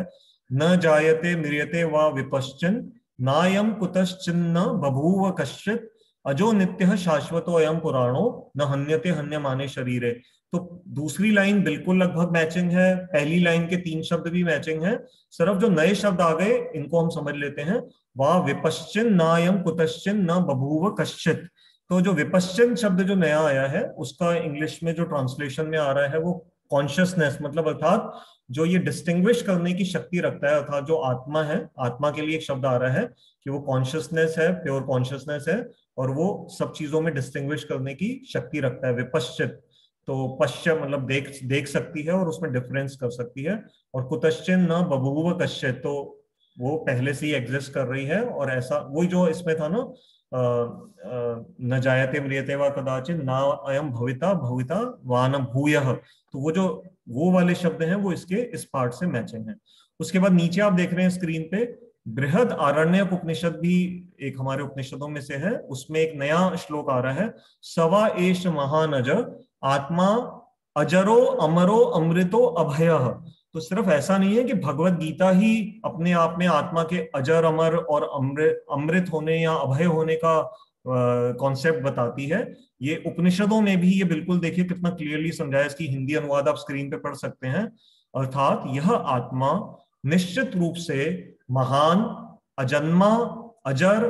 न जायते म्रियते वा विपश्चिन, नायम कुतश्चिन्न बभूव कश्चित, अजो नित्य शाश्वतो अयम पुराणो, न हन्यते हन्यमाने शरीरे। तो दूसरी लाइन बिल्कुल लगभग मैचिंग है, पहली लाइन के 3 शब्द भी मैचिंग है। सिर्फ जो नए शब्द आ गए, इनको हम समझ लेते हैं। वह विपश्चिन नायम कुतश्चिन न बभूव कश्चित। तो जो विपश्चिन शब्द जो नया आया है, उसका इंग्लिश में जो ट्रांसलेशन में आ रहा है, वो कॉन्शियसनेस, मतलब अर्थात जो ये डिस्टिंग्विश करने की शक्ति रखता है, अर्थात जो आत्मा है, आत्मा के लिए एक शब्द आ रहा है कि वो कॉन्शियसनेस है, प्योर कॉन्शियसनेस है, और वो सब चीजों में डिस्टिंग्विश करने की शक्ति रखता है, विपश्चित। तो पश्चिम मतलब देख देख सकती है और उसमें डिफरेंस कर सकती है। और कुतश्चिन न बभूव कश्चित, तो वो पहले से ही एग्जिस्ट कर रही है। और ऐसा वही जो इसमें था ना, न जायते म्रियते वा कदाचित ना अयम भविता भविता वा न भूयः, तो वो जो वो वाले शब्द हैं वो इसके इस पार्ट से मैचिंग है। उसके बाद नीचे आप देख रहे हैं स्क्रीन पे, बृहद आरण्यक उपनिषद भी एक हमारे उपनिषदों में से है, उसमें एक नया श्लोक आ रहा है, सवा एष महानज आत्मा अजरो अमरो अमृतो अभयः। तो सिर्फ ऐसा नहीं है कि भगवत गीता ही अपने आप में आत्मा के अजर अमर और अमृत होने या अभय होने का कॉन्सेप्ट बताती है, ये उपनिषदों में भी ये बिल्कुल देखिए कितना क्लियरली समझाया। इसकी हिंदी अनुवाद आप स्क्रीन पे पढ़ सकते हैं। अर्थात यह आत्मा निश्चित रूप से महान, अजन्मा, अजर,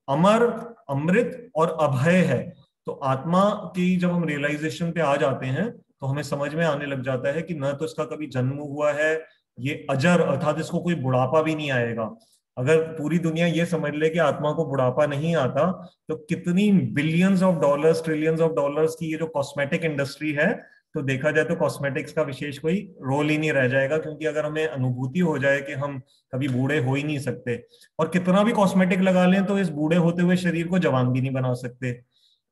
अमर, अमृत और अभय है। तो आत्मा की जब हम रियलाइजेशन पे आ जाते हैं तो हमें समझ में आने लग जाता है कि न तो इसका कभी जन्म हुआ है, ये अजर अर्थात इसको कोई बुढ़ापा भी नहीं आएगा। अगर पूरी दुनिया ये समझ ले कि आत्मा को बुढ़ापा नहीं आता, तो कितनी billions of dollars, trillions of dollars की ये जो कॉस्मेटिक इंडस्ट्री है, तो देखा जाए तो कॉस्मेटिक्स का विशेष कोई रोल ही नहीं रह जाएगा। क्योंकि अगर हमें अनुभूति हो जाए कि हम कभी बूढ़े हो ही नहीं सकते, और कितना भी कॉस्मेटिक लगा लें तो इस बूढ़े होते हुए शरीर को जवान भी नहीं बना सकते।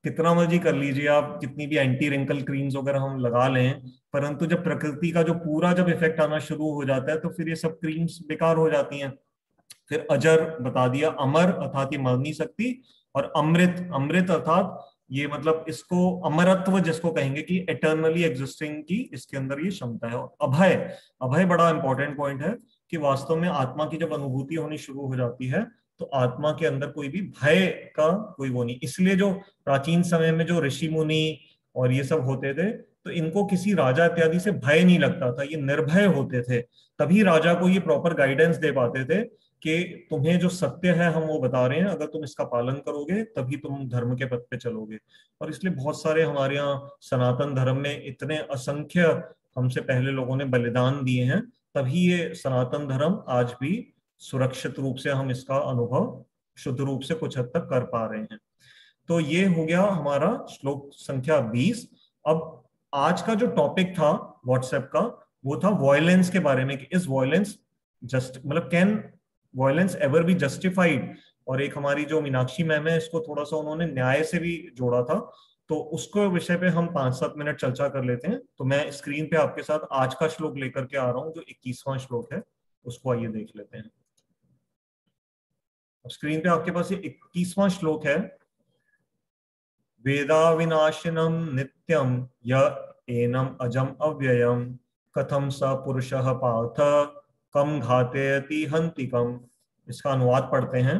कितना मर्जी कर लीजिए आप, कितनी भी एंटी रिंकल क्रीम्स वगैरह हम लगा लें, परंतु जब प्रकृति का जो पूरा जब इफेक्ट आना शुरू हो जाता है तो फिर ये सब क्रीम्स बेकार हो जाती हैं। फिर अजर बता दिया, अमर अर्थात ये मर नहीं सकती, और अमृत, अमृत अर्थात ये मतलब इसको अमरत्व जिसको कहेंगे कि एटर्नली एग्जिस्टिंग की इसके अंदर ये क्षमता है। और अभय, अभय बड़ा इंपॉर्टेंट पॉइंट है कि वास्तव में आत्मा की जब अनुभूति होनी शुरू हो जाती है तो आत्मा के अंदर कोई भी भय का कोई वो नहीं। इसलिए जो प्राचीन समय में जो ऋषि मुनि और ये सब होते थे, तो इनको किसी राजा इत्यादि से भय नहीं लगता था, ये निर्भय होते थे। तभी राजा को ये प्रॉपर गाइडेंस दे पाते थे कि तुम्हें जो सत्य है हम वो बता रहे हैं, अगर तुम इसका पालन करोगे तभी तुम धर्म के पथ पे चलोगे। और इसलिए बहुत सारे हमारे यहाँ सनातन धर्म में इतने असंख्य हमसे पहले लोगों ने बलिदान दिए हैं, तभी ये सनातन धर्म आज भी सुरक्षित रूप से हम इसका अनुभव शुद्ध रूप से कुछ हद तक कर पा रहे हैं। तो ये हो गया हमारा श्लोक संख्या 20। अब आज का जो टॉपिक था व्हाट्सएप का, वो था वॉयलेंस के बारे में, कि इज वॉयलेंस जस्ट मतलब can violence ever be justified. और एक हमारी जो मीनाक्षी मैम है, इसको थोड़ा सा उन्होंने न्याय से भी जोड़ा था, तो उसको विषय पे हम 5-7 मिनट चर्चा कर लेते हैं। तो मैं स्क्रीन पे आपके साथ आज का श्लोक लेकर के आ रहा हूं, जो 21वां श्लोक है, उसको आइए देख लेते हैं। स्क्रीन पे आपके पास ये 21वां श्लोक है, वेदा विनाशिनम नित्यम य एनम अजम अव्ययम कथम स पुरुषः पार्थ कम घातयति हंतिकम। इसका अनुवाद पढ़ते हैं।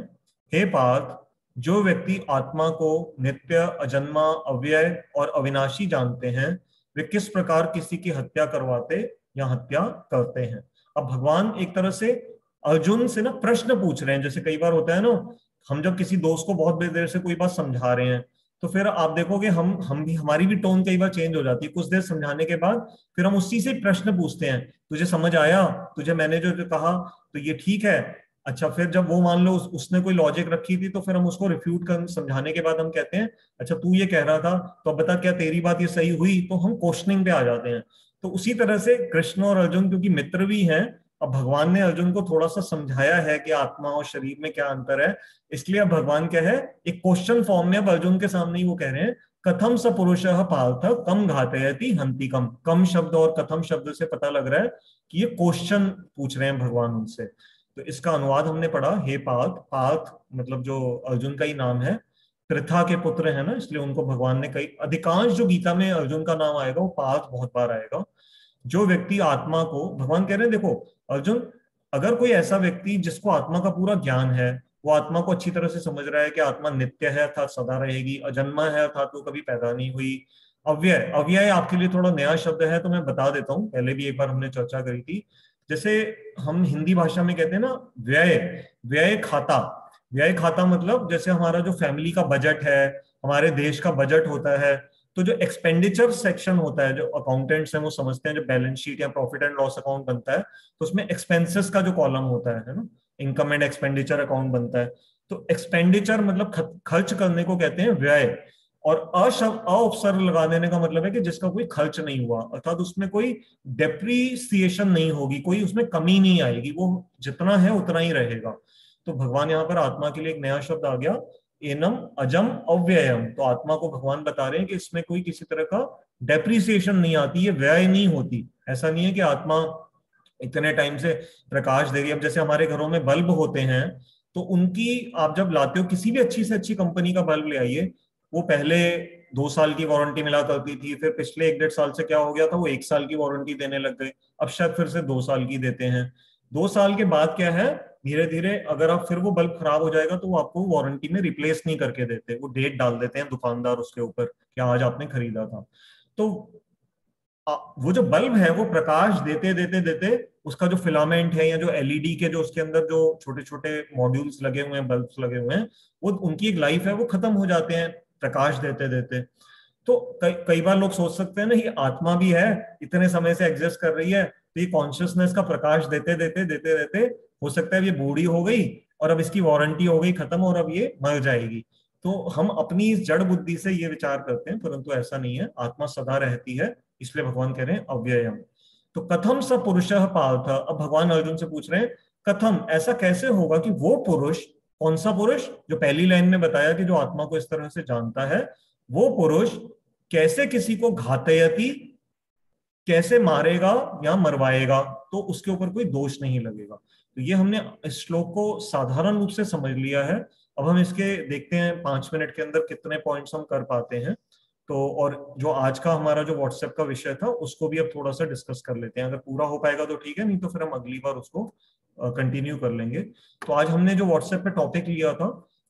हे पार्थ, जो व्यक्ति आत्मा को नित्य, अजन्मा, अव्यय और अविनाशी जानते हैं, वे किस प्रकार किसी की हत्या करवाते या हत्या करते हैं। अब भगवान एक तरह से अर्जुन से ना प्रश्न पूछ रहे हैं। जैसे कई बार होता है ना, हम जब किसी दोस्त को बहुत देर से कोई बात समझा रहे हैं, तो फिर आप देखोगे हम भी, हमारी भी टोन कई बार चेंज हो जाती है। कुछ देर समझाने के बाद फिर हम उसी से प्रश्न पूछते हैं, तुझे समझ आया, तुझे मैंने जो कहा तो ये ठीक है। अच्छा, फिर जब वो मान लो उसने कोई लॉजिक रखी थी, तो फिर हम उसको रिफ्यूट कर समझाने के बाद हम कहते हैं अच्छा तू ये कह रहा था, तो अब बता क्या तेरी बात ये सही हुई, तो हम क्वेश्चनिंग पे आ जाते हैं। तो उसी तरह से कृष्ण और अर्जुन क्योंकि मित्र भी हैं, अब भगवान ने अर्जुन को थोड़ा सा समझाया है कि आत्मा और शरीर में क्या अंतर है, इसलिए अब भगवान क्या है, एक क्वेश्चन फॉर्म में अब अर्जुन के सामने ही वो कह रहे हैं, कथम स पुरुषः पार्थ कम घातयति हंतिकम। कम शब्द और कथम शब्द से पता लग रहा है कि ये क्वेश्चन पूछ रहे हैं भगवान उनसे। तो इसका अनुवाद हमने पढ़ा, हे पार्थ, पार्थ मतलब जो अर्जुन का ही नाम है, पृथा के पुत्र है ना, इसलिए उनको भगवान ने कई, अधिकांश जो गीता में अर्जुन का नाम आएगा वो पार्थ बहुत बार आएगा। जो व्यक्ति आत्मा को, भगवान कह रहे हैं देखो अर्जुन, अगर कोई ऐसा व्यक्ति जिसको आत्मा का पूरा ज्ञान है, वो आत्मा को अच्छी तरह से समझ रहा है कि आत्मा नित्य है अर्थात सदा रहेगी, अजन्मा है अर्थात वो कभी पैदा नहीं हुई, अव्यय, अव्यय आपके लिए थोड़ा नया शब्द है तो मैं बता देता हूँ, पहले भी एक बार हमने चर्चा करी थी। जैसे हम हिंदी भाषा में कहते हैं ना व्यय, व्यय खाता, व्यय खाता मतलब जैसे हमारा जो फैमिली का बजट है, हमारे देश का बजट होता है, तो जो एक्सपेंडिचर सेक्शन होता है, जो अकाउंटेंट्स हैं वो समझते हैं, जो बैलेंस शीट या प्रॉफिट एंड लॉस अकाउंट बनता है, तो उसमें एक्सपेंसेस का जो कॉलम होता है ना, इनकम एंड एक्सपेंडिचर अकाउंट बनता है। तो एक्सपेंडिचर मतलब खर्च करने को कहते हैं व्यय। और अ उपसर्ग लगा देने का मतलब है कि जिसका कोई खर्च नहीं हुआ, अर्थात उसमें कोई डेप्रीसिएशन नहीं होगी, कोई उसमें कमी नहीं आएगी, वो जितना है उतना ही रहेगा। तो भगवान यहाँ पर आत्मा के लिए एक नया शब्द आ गया, एनम अजम अव्ययम। तो आत्मा को भगवान बता रहे हैं कि इसमें कोई किसी तरह का डेप्रीसिएशन नहीं आती, ये व्यय नहीं होती। ऐसा नहीं है कि आत्मा इतने टाइम से प्रकाश दे रही है। अब जैसे हमारे घरों में बल्ब होते हैं, तो उनकी आप जब लाते हो, किसी भी अच्छी से अच्छी कंपनी का बल्ब ले आइए, वो पहले 2 साल की वारंटी मिला करती थी, फिर पिछले 1 डेढ़ साल से क्या हो गया था, वो 1 साल की वारंटी देने लग गए, अब शायद फिर से 2 साल की देते हैं। 2 साल के बाद क्या है, धीरे धीरे अगर आप फिर वो बल्ब खराब हो जाएगा तो वो आपको वारंटी में रिप्लेस नहीं करके देते, वो डेट डाल देते हैं दुकानदार उसके ऊपर कि आज आपने खरीदा था। तो वो जो बल्ब है वो प्रकाश देते देते देते उसका जो फिलामेंट है, या जो एलईडी के जो उसके अंदर जो छोटे छोटे मॉड्यूल्स लगे हुए हैं, बल्ब्स लगे हुए हैं, वो उनकी एक लाइफ है, वो खत्म हो जाते हैं प्रकाश देते देते। तो कई बार लोग सोच सकते हैं ना, ये आत्मा भी है, इतने समय से एग्जिस्ट कर रही है, तो ये कॉन्शियसनेस का प्रकाश देते देते देते देते हो सकता है ये बूढ़ी हो गई और अब इसकी वारंटी हो गई खत्म और अब ये मर जाएगी। तो हम अपनी इस जड़ बुद्धि से ये विचार करते हैं, परंतु ऐसा नहीं है, आत्मा सदा रहती है, इसलिए भगवान कह रहे हैं अव्ययम। तो कथम स पुरुषः पार्थ, अब भगवान अर्जुन से पूछ रहे हैं कथम, ऐसा कैसे होगा कि वो पुरुष, कौन सा पुरुष, जो पहली लाइन में बताया कि जो आत्मा को इस तरह से जानता है, वो पुरुष कैसे किसी को घातयति, कैसे मारेगा या मरवाएगा, तो उसके ऊपर कोई दोष नहीं लगेगा। तो ये हमने इस श्लोक को साधारण रूप से समझ लिया है। अब हम इसके देखते हैं 5 मिनट के अंदर कितने पॉइंट्स हम कर पाते हैं। तो और जो आज का हमारा जो व्हाट्सएप का विषय था उसको भी अब थोड़ा सा डिस्कस कर लेते हैं, अगर पूरा हो पाएगा तो ठीक है, नहीं तो फिर हम अगली बार उसको कंटिन्यू कर लेंगे। तो आज हमने जो व्हाट्सएप पे टॉपिक लिया था,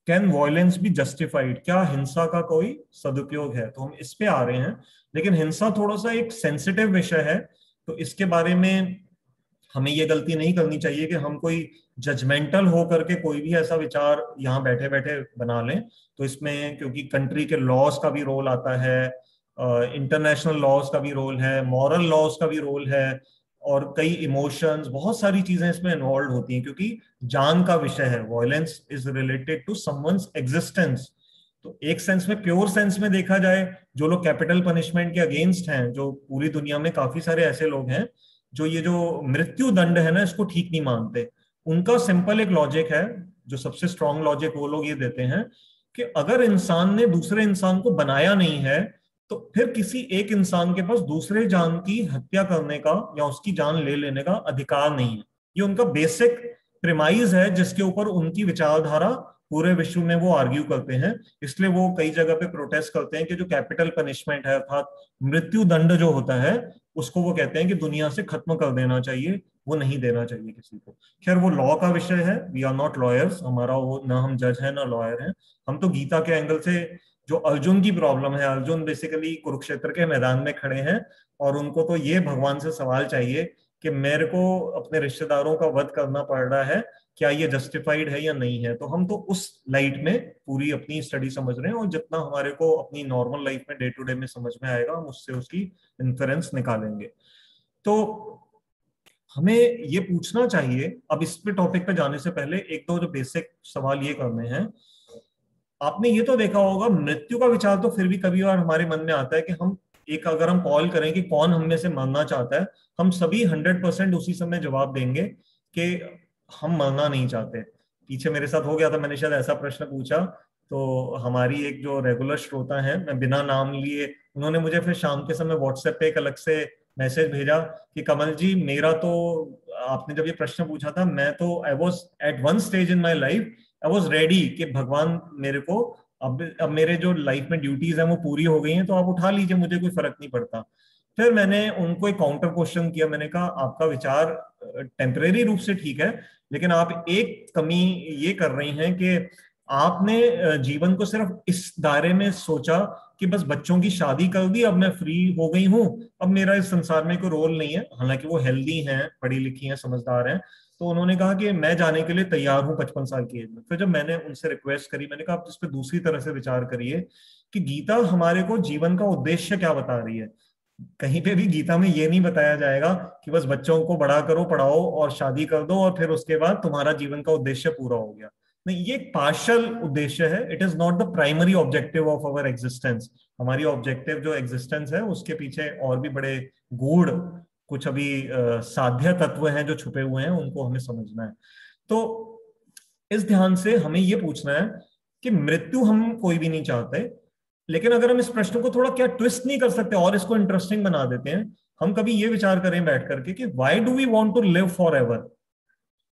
कैन वॉयलेंस बी जस्टिफाइड, क्या हिंसा का कोई सदुपयोग है, तो हम इस पे आ रहे हैं। लेकिन हिंसा थोड़ा सा एक सेंसिटिव विषय है, तो इसके बारे में हमें ये गलती नहीं करनी चाहिए कि हम कोई जजमेंटल हो करके कोई भी ऐसा विचार यहाँ बैठे बैठे बना लें। तो इसमें क्योंकि कंट्री के लॉज का भी रोल आता है, इंटरनेशनल लॉज का भी रोल है, मॉरल लॉज का भी रोल है, और कई इमोशंस, बहुत सारी चीजें इसमें इन्वॉल्व होती हैं, क्योंकि जान का विषय है। Violence is related to someone's existence. तो एक सेंस में, प्योर सेंस में देखा जाए, जो लोग कैपिटल पनिशमेंट के अगेंस्ट हैं, जो पूरी दुनिया में काफी सारे ऐसे लोग हैं जो ये जो मृत्यु दंड है ना, इसको ठीक नहीं मानते, उनका सिंपल एक लॉजिक है, जो सबसे स्ट्रॉन्ग लॉजिक वो लोग ये देते हैं कि अगर इंसान ने दूसरे इंसान को बनाया नहीं है, तो फिर किसी एक इंसान के पास दूसरे जान की हत्या करने का या उसकी जान ले लेने का अधिकार नहीं है। ये उनका बेसिक प्रिमाइज है, जिसके ऊपर उनकी विचारधारा पूरे विश्व में वो आर्ग्यू करते हैं। इसलिए वो कई जगह पे प्रोटेस्ट करते हैं कि जो कैपिटल पनिशमेंट है, अर्थात मृत्यु दंड जो होता है, उसको वो कहते हैं कि दुनिया से खत्म कर देना चाहिए, वो नहीं देना चाहिए किसी को। खैर वो लॉ का विषय है, वी आर नॉट लॉयर्स, हमारा वो ना हम जज है ना लॉयर हैं। हम तो गीता के एंगल से, जो अर्जुन की प्रॉब्लम है, अर्जुन बेसिकली कुरुक्षेत्र के मैदान में खड़े हैं और उनको तो ये भगवान से सवाल चाहिए कि मेरे को अपने रिश्तेदारों का वध करना पड़ रहा है, क्या ये जस्टिफाइड है या नहीं है। तो हम तो उस लाइट में पूरी अपनी स्टडी समझ रहे हैं, और जितना हमारे को अपनी नॉर्मल लाइफ में डे टू डे में समझ में आएगा, हम उससे उसकी इन्फरेंस निकालेंगे। तो हमें ये पूछना चाहिए, अब इस पे टॉपिक पे जाने से पहले एक दो जो बेसिक सवाल ये करने हैं। आपने ये तो देखा होगा, मृत्यु का विचार तो फिर भी कभी बार हमारे मन में आता है कि हम एक, अगर हम कॉल करें कि कौन हम में से मरना चाहता है, हम सभी 100% उसी समय जवाब देंगे कि हम मरना नहीं चाहते। पीछे मेरे साथ हो गया था, मैंने शायद ऐसा प्रश्न पूछा, तो हमारी एक जो रेगुलर श्रोता है, मैं बिना नाम लिए, उन्होंने मुझे फिर शाम के समय व्हाट्सएप पे एक अलग से मैसेज भेजा कि कमल जी, मेरा तो, आपने जब ये प्रश्न पूछा था, मैं तो I was at one stage in my life, I was ready कि भगवान मेरे को, अब मेरे जो लाइफ में ड्यूटीज हैं वो पूरी हो गई हैं, तो आप उठा लीजिए, मुझे कोई फर्क नहीं पड़ता। फिर मैंने उनको एक काउंटर क्वेश्चन किया, मैंने कहा आपका विचार टेम्परेरी रूप से ठीक है, लेकिन आप एक कमी ये कर रही हैं कि आपने जीवन को सिर्फ इस दायरे में सोचा कि बस बच्चों की शादी कर दी, अब मैं फ्री हो गई हूँ, अब मेरा इस संसार में कोई रोल नहीं है। हालांकि वो हेल्दी हैं, पढ़ी लिखी हैं, समझदार हैं, तो उन्होंने कहा कि मैं जाने के लिए तैयार हूं 55 साल की एज में। फिर जब मैंने उनसे रिक्वेस्ट करी, मैंने कहा आप इस पे दूसरी तरह से विचार करिए कि गीता हमारे को जीवन का उद्देश्य क्या बता रही है। कहीं पे भी गीता में ये नहीं बताया जाएगा कि बस बच्चों को बड़ा करो, पढ़ाओ और शादी कर दो और फिर उसके बाद तुम्हारा जीवन का उद्देश्य पूरा हो गया। नहीं, ये एक पार्शल उद्देश्य है, it is not the primary objective of our existence. हमारी ऑब्जेक्टिव जो एग्जिस्टेंस है उसके पीछे और भी बड़े गूढ़ कुछ अभी साध्य तत्व हैं जो छुपे हुए हैं, उनको हमें समझना है। तो इस ध्यान से हमें ये पूछना है कि मृत्यु हम कोई भी नहीं चाहते, लेकिन अगर हम इस प्रश्न को थोड़ा क्या ट्विस्ट नहीं कर सकते और इसको इंटरेस्टिंग बना देते हैं, हम कभी ये विचार करें बैठ करके कि why do we want to live forever.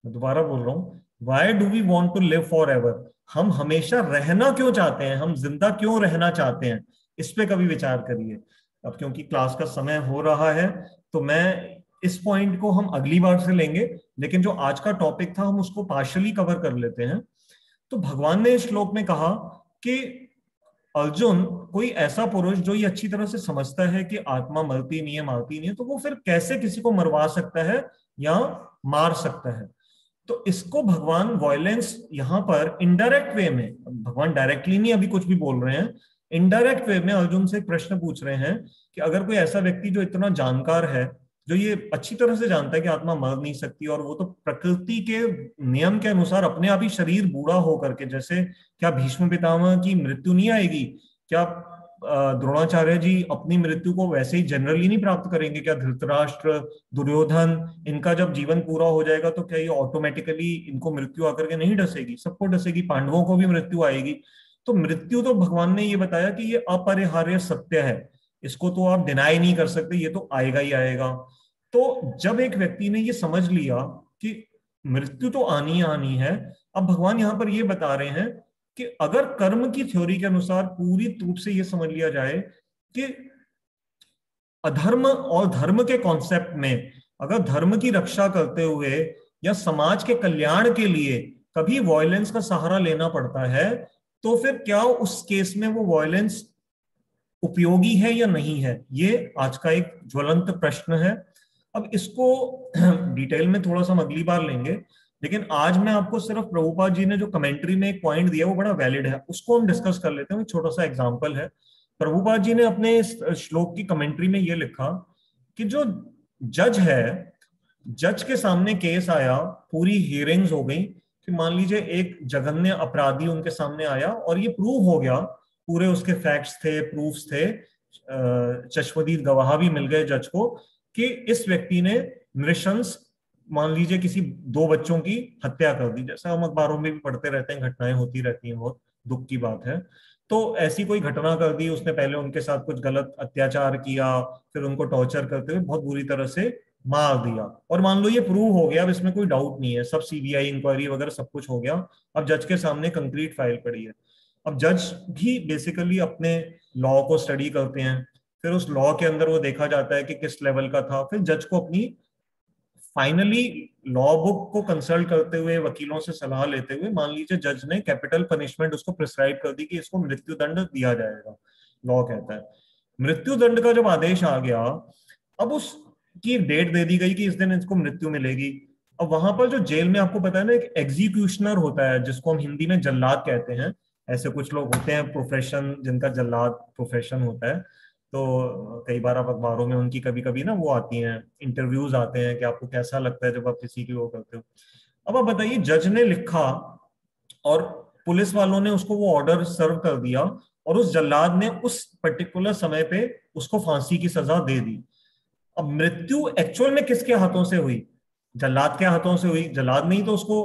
मैं दोबारा बोल रहा हूं, why do we want to live forever. हम हमेशा रहना क्यों चाहते हैं, हम जिंदा क्यों रहना चाहते हैं, इस पे कभी विचार करिए। अब क्योंकि क्लास का समय हो रहा है तो मैं इस पॉइंट को हम अगली बार से लेंगे, लेकिन जो आज का टॉपिक था हम उसको पार्शली कवर कर लेते हैं। तो भगवान ने इस श्लोक में कहा कि अर्जुन, कोई ऐसा पुरुष जो ये अच्छी तरह से समझता है कि आत्मा मरती नहीं है, मारती नहीं है, तो वो फिर कैसे किसी को मरवा सकता है या मार सकता है। तो इसको भगवान वॉयलेंस यहां पर इनडायरेक्ट वे में, भगवान डायरेक्टली नहीं अभी कुछ भी बोल रहे हैं, इनडायरेक्ट वे में अर्जुन से एक प्रश्न पूछ रहे हैं कि अगर कोई ऐसा व्यक्ति जो इतना जानकार है, जो ये अच्छी तरह से जानता है कि आत्मा मर नहीं सकती, और वो तो प्रकृति के नियम के अनुसार अपने आप ही शरीर बूढ़ा होकर के, जैसे क्या भीष्म पितामह की मृत्यु नहीं आएगी, क्या द्रोणाचार्य जी अपनी मृत्यु को वैसे ही जनरली नहीं प्राप्त करेंगे, क्या धृतराष्ट्र, दुर्योधन, इनका जब जीवन पूरा हो जाएगा तो क्या ये ऑटोमेटिकली इनको मृत्यु आकर के नहीं डसेगी, सबको डसेगी, पांडवों को भी मृत्यु आएगी। तो मृत्यु तो भगवान ने ये बताया कि ये अपरिहार्य सत्य है, इसको तो आप डिनाई नहीं कर सकते, ये तो आएगा ही आएगा। तो जब एक व्यक्ति ने ये समझ लिया कि मृत्यु तो आनी आनी है, अब भगवान यहां पर ये बता रहे हैं कि अगर कर्म की थ्योरी के अनुसार पूरी रूप से ये समझ लिया जाए कि अधर्म और धर्म के कॉन्सेप्ट में अगर धर्म की रक्षा करते हुए या समाज के कल्याण के लिए कभी वॉयलेंस का सहारा लेना पड़ता है, तो फिर क्या उस केस में वो वॉयलेंस उपयोगी है या नहीं है, ये आज का एक ज्वलंत प्रश्न है। अब इसको डिटेल में थोड़ा सा हम अगली बार लेंगे, लेकिन आज मैं आपको सिर्फ प्रभुपाद जी ने जो कमेंट्री में एक पॉइंट दिया वो बड़ा वैलिड है, उसको हम डिस्कस कर लेते हैं। एक छोटा सा एग्जांपल है, प्रभुपाद जी ने अपने इस श्लोक की कमेंट्री में ये लिखा कि जो जज है, जज के सामने केस आया, पूरी हियरिंग्स हो गई कि मान लीजिए एक जघन्य अपराधी उनके सामने आया और ये प्रूव हो गया, पूरे उसके फैक्ट्स थे, प्रूफ्स थे, चश्मदीद गवाह भी मिल गए जज को कि इस व्यक्ति ने नृशंस, मान लीजिए किसी 2 बच्चों की हत्या कर दी, जैसा हम अखबारों में भी पढ़ते रहते हैं, घटनाएं होती रहती हैं, बहुत दुख की बात है। तो ऐसी कोई घटना कर दी उसने, पहले उनके साथ कुछ गलत अत्याचार किया, फिर उनको टॉर्चर करते हुए बहुत बुरी तरह से मार दिया, और मान लो ये प्रूव हो गया, अब इसमें कोई डाउट नहीं है, सब सीबीआई इंक्वायरी वगैरह सब कुछ हो गया, अब जज के सामने कंक्रीट फाइल पड़ी है। अब जज भी बेसिकली अपने लॉ को स्टडी करते हैं, फिर उस लॉ के अंदर वो देखा जाता है कि किस लेवल का था, फिर जज को अपनी फाइनली लॉ बुक को कंसल्ट करते हुए, वकीलों से सलाह लेते हुए, मान लीजिए जज ने कैपिटल पनिशमेंट उसको प्रिस्क्राइब कर दी कि इसको मृत्यु दंड दिया जाएगा, लॉ कहता है। मृत्यु दंड का जब आदेश आ गया, अब उसकी डेट दे दी गई कि इस दिन इसको मृत्यु मिलेगी। अब वहां पर जो जेल में, आपको पता है ना, एक एग्जीक्यूशनर होता है जिसको हम हिंदी में जल्लाद कहते हैं, ऐसे कुछ लोग होते हैं प्रोफेशन जिनका जल्लाद प्रोफेशन होता है। तो कई बार आप अखबारों में उनकी कभी कभी ना वो आती हैं, इंटरव्यूज आते हैं कि आपको कैसा लगता है जब आप किसी की वो करते हो। अब आप बताइए, जज ने लिखा और पुलिस वालों ने उसको वो ऑर्डर सर्व कर दिया, और उस जल्लाद ने उस पर्टिकुलर समय पे उसको फांसी की सजा दे दी। अब मृत्यु एक्चुअल में किसके हाथों से हुई? जल्लाद के हाथों से हुई। जल्लाद नहीं तो उसको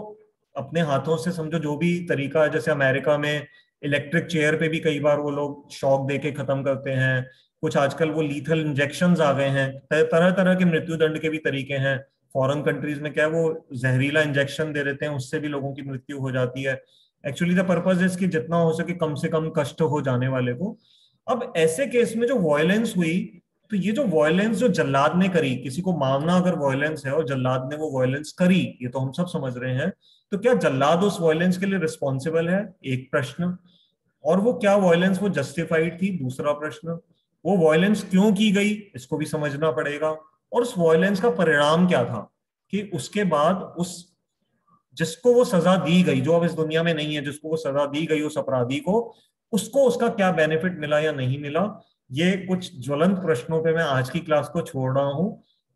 अपने हाथों से, समझो जो भी तरीका है, जैसे अमेरिका में इलेक्ट्रिक चेयर पे भी कई बार वो लोग शॉक दे के खत्म करते हैं, कुछ आजकल वो लीथल इंजेक्शंस आ गए हैं, तरह तरह के मृत्यु दंड के भी तरीके हैं। फॉरेन कंट्रीज में क्या है, वो जहरीला इंजेक्शन दे देते हैं, उससे भी लोगों की मृत्यु हो जाती है। एक्चुअली द पर्पज इज कि जितना हो सके कम से कम कष्ट हो जाने वाले को। अब ऐसे केस में जो वायलेंस हुई, तो ये जो वायलेंस जो जल्लाद ने करी, किसी को मारना अगर वायलेंस है और जल्लाद ने वो वायलेंस करी, ये तो हम सब समझ रहे हैं, तो क्या जल्लाद उस वायलेंस के लिए रिस्पॉन्सिबल है? एक प्रश्न। और वो क्या वायलेंस वो जस्टिफाइड थी? दूसरा प्रश्न। वो वायलेंस क्यों की गई, इसको भी समझना पड़ेगा। और उस वायलेंस का परिणाम क्या था, कि उसके बाद उस जिसको वो सजा दी गई, जो अब इस दुनिया में नहीं है, जिसको वो सजा दी गई उस अपराधी को, उसको उसका क्या बेनिफिट मिला या नहीं मिला। ये कुछ ज्वलंत प्रश्नों पे मैं आज की क्लास को छोड़ रहा हूं।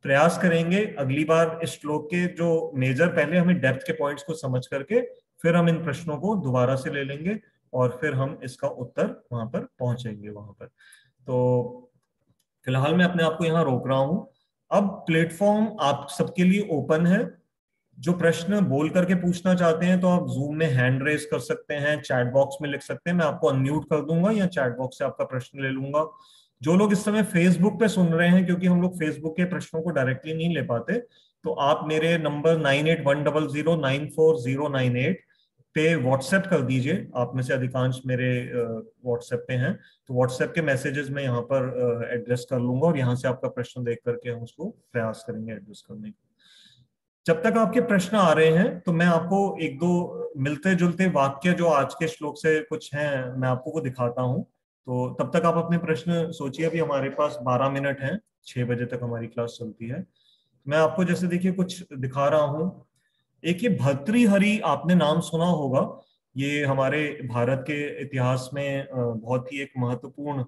प्रयास करेंगे अगली बार इस श्लोक के जो मेजर, पहले हमें डेप्थ के पॉइंट्स को समझ करके फिर हम इन प्रश्नों को दोबारा से ले लेंगे और फिर हम इसका उत्तर वहां पर पहुंचेंगे वहां पर। तो फिलहाल मैं अपने आप को यहाँ रोक रहा हूं। अब प्लेटफॉर्म आप सबके लिए ओपन है। जो प्रश्न बोल करके पूछना चाहते हैं तो आप जूम में हैंड रेस कर सकते हैं, चैट बॉक्स में लिख सकते हैं, मैं आपको अनम्यूट कर दूंगा या चैट बॉक्स से आपका प्रश्न ले लूंगा। जो लोग इस समय फेसबुक पे सुन रहे हैं, क्योंकि हम लोग फेसबुक के प्रश्नों को डायरेक्टली नहीं ले पाते, तो आप मेरे नंबर 9810094098 पे व्हाट्सएप कर दीजिए। आप में से अधिकांश मेरे व्हाट्सएप पे हैं, तो व्हाट्सएप के मैसेजेस में यहाँ पर एड्रेस कर लूंगा और यहाँ से आपका प्रश्न देख करके हम उसको प्रयास करेंगे एड्रेस करने का। जब तक आपके प्रश्न आ रहे हैं तो मैं आपको एक दो मिलते जुलते वाक्य जो आज के श्लोक से कुछ हैं मैं आपको वो दिखाता हूं। तो तब तक आप अपने प्रश्न सोचिए। अभी हमारे पास 12 मिनट हैं, 6 बजे तक हमारी क्लास चलती है। मैं आपको जैसे देखिए कुछ दिखा रहा हूं। एक ये भर्तृहरि आपने नाम सुना होगा। ये हमारे भारत के इतिहास में बहुत ही एक महत्वपूर्ण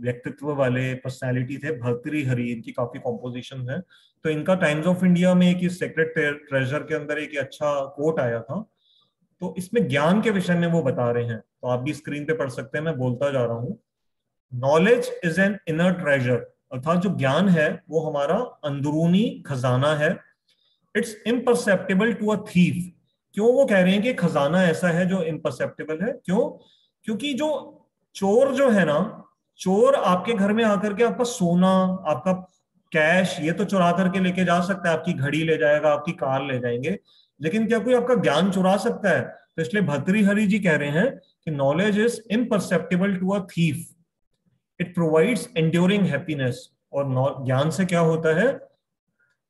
व्यक्तित्व वाले पर्सनालिटी थे भर्तृहरि। इनकी काफी कॉम्पोजिशन है। तो इनका टाइम्स ऑफ इंडिया में एक सेक्रेट ट्रेजर के अंदर एक अच्छा कोट आया था। तो इसमें ज्ञान के विषय में वो बता रहे हैं, तो आप भी स्क्रीन पे पढ़ सकते हैं, मैं बोलता जा रहा हूं। Knowledge is an inner treasure, अर्थात जो ज्ञान है वो हमारा अंदरूनी खजाना है। It's imperceptible to a thief. क्यों वो कह रहे हैं कि खजाना ऐसा है जो इम्परसेप्टेबल है? क्यों? क्योंकि जो चोर जो है ना, चोर आपके घर में आकर के आपका सोना, आपका कैश ये तो चुरा करके लेके जा सकता है, आपकी घड़ी ले जाएगा, आपकी कार ले जाएंगे, लेकिन क्या कोई आपका ज्ञान चुरा सकता है? तो इसलिए भर्तृहरि जी कह रहे हैं कि knowledge is imperceptible to a thief, it provides enduring happiness. और ज्ञान से क्या होता है?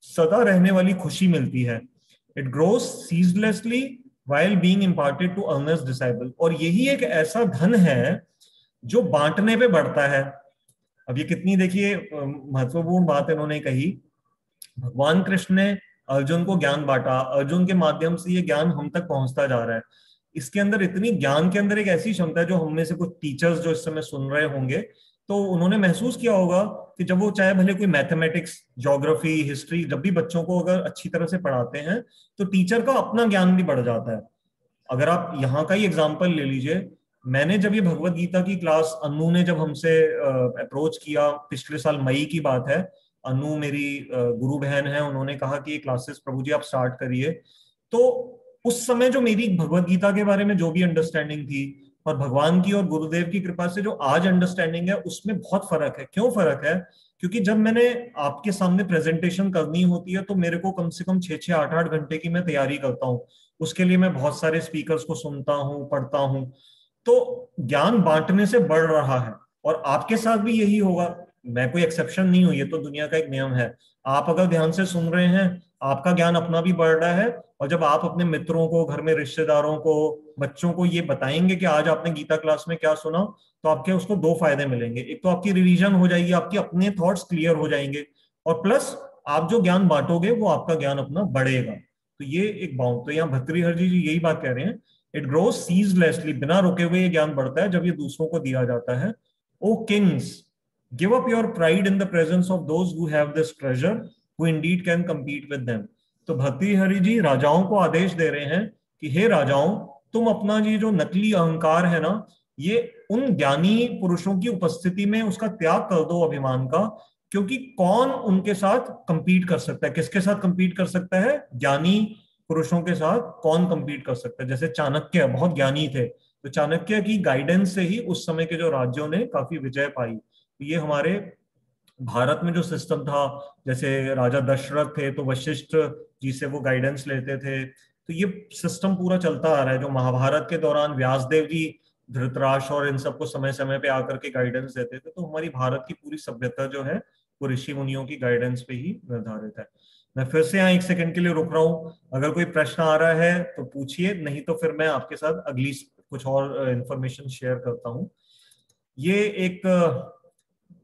सदा रहने वाली खुशी मिलती है। It grows ceaselessly while being imparted to earnest disciple। और यही एक ऐसा धन है जो बांटने पे बढ़ता है। अब ये कितनी देखिए महत्वपूर्ण बात इन्होंने कही। भगवान कृष्ण ने अर्जुन को ज्ञान बांटा, अर्जुन के माध्यम से ये ज्ञान हम तक पहुंचता जा रहा है। इसके अंदर इतनी ज्ञान के अंदर एक ऐसी क्षमता है जो हम में से कुछ टीचर्स जो इस समय सुन रहे होंगे तो उन्होंने महसूस किया होगा कि जब वो चाहे भले कोई मैथमेटिक्स, ज्योग्राफी, हिस्ट्री, जब भी बच्चों को अगर अच्छी तरह से पढ़ाते हैं तो टीचर का अपना ज्ञान भी बढ़ जाता है। अगर आप यहाँ का ही एग्जाम्पल ले लीजिए, मैंने जब ये भगवत गीता की क्लास अनु ने जब हमसे अप्रोच किया, पिछले साल मई की बात है, अनु मेरी गुरु बहन है, उन्होंने कहा कि ये क्लासेस प्रभु जी आप स्टार्ट करिए। तो उस समय जो मेरी भगवत गीता के बारे में जो भी अंडरस्टैंडिंग थी और भगवान की और गुरुदेव की कृपा से जो आज अंडरस्टैंडिंग है उसमें बहुत फर्क है। क्यों फर्क है? क्योंकि जब मैंने आपके सामने प्रेजेंटेशन करनी होती है तो मेरे को कम से कम 6-8 घंटे की मैं तैयारी करता हूँ। उसके लिए मैं बहुत सारे स्पीकर्स को सुनता हूँ, पढ़ता हूँ। तो ज्ञान बांटने से बढ़ रहा है और आपके साथ भी यही होगा। मैं कोई एक्सेप्शन नहीं हूं, ये तो दुनिया का एक नियम है। आप अगर ध्यान से सुन रहे हैं, आपका ज्ञान अपना भी बढ़ रहा है। और जब आप अपने मित्रों को, घर में रिश्तेदारों को, बच्चों को ये बताएंगे कि आज आपने गीता क्लास में क्या सुना, तो आपके उसको दो फायदे मिलेंगे। एक तो आपकी रिवीजन हो जाएगी, आपके अपने थॉट्स क्लियर हो जाएंगे, और प्लस आप जो ज्ञान बांटोगे वो आपका ज्ञान अपना बढ़ेगा। तो ये एक बाउंड। तो यहाँ भर्तृहरि जी यही बात कह रहे हैं, इट ग्रोज सीजलेसली, बिना रुके हुए ये ज्ञान बढ़ता है जब ये दूसरों को दिया जाता है। O kings, give up your pride in the presence of those who have this treasure, who indeed can compete with them। तो भर्तृहरि जी राजाओं को आदेश दे रहे हैं कि हे राजाओं, तुम अपना ये जो नकली अहंकार है ना, ये उन ज्ञानी पुरुषों की उपस्थिति में उसका त्याग कर दो, अभिमान का। क्योंकि कौन उनके साथ compete कर सकता है? किसके साथ compete कर सकता है? ज्ञानी पुरुषों के साथ कौन compete कर सकता है? जैसे चाणक्य बहुत ज्ञानी थे, तो चाणक्य की गाइडेंस से ही उस समय के जो राज्यों ने काफी विजय पाई। ये हमारे भारत में जो सिस्टम था, जैसे राजा दशरथ थे तो वशिष्ठ जी से वो गाइडेंस लेते थे, तो ये सिस्टम पूरा चलता आ रहा है। जो महाभारत के दौरान व्यासदेव जी धृतराष्ट्र और इन सबको समय समय पे आकर के गाइडेंस देते थे, तो हमारी भारत की पूरी सभ्यता जो है वो ऋषि मुनियों की गाइडेंस पे ही निर्धारित है। मैं फिर से यहाँ 1 सेकंड के लिए रुक रहा हूँ, अगर कोई प्रश्न आ रहा है तो पूछिए, नहीं तो फिर मैं आपके साथ अगली कुछ और इंफॉर्मेशन शेयर करता हूँ। ये एक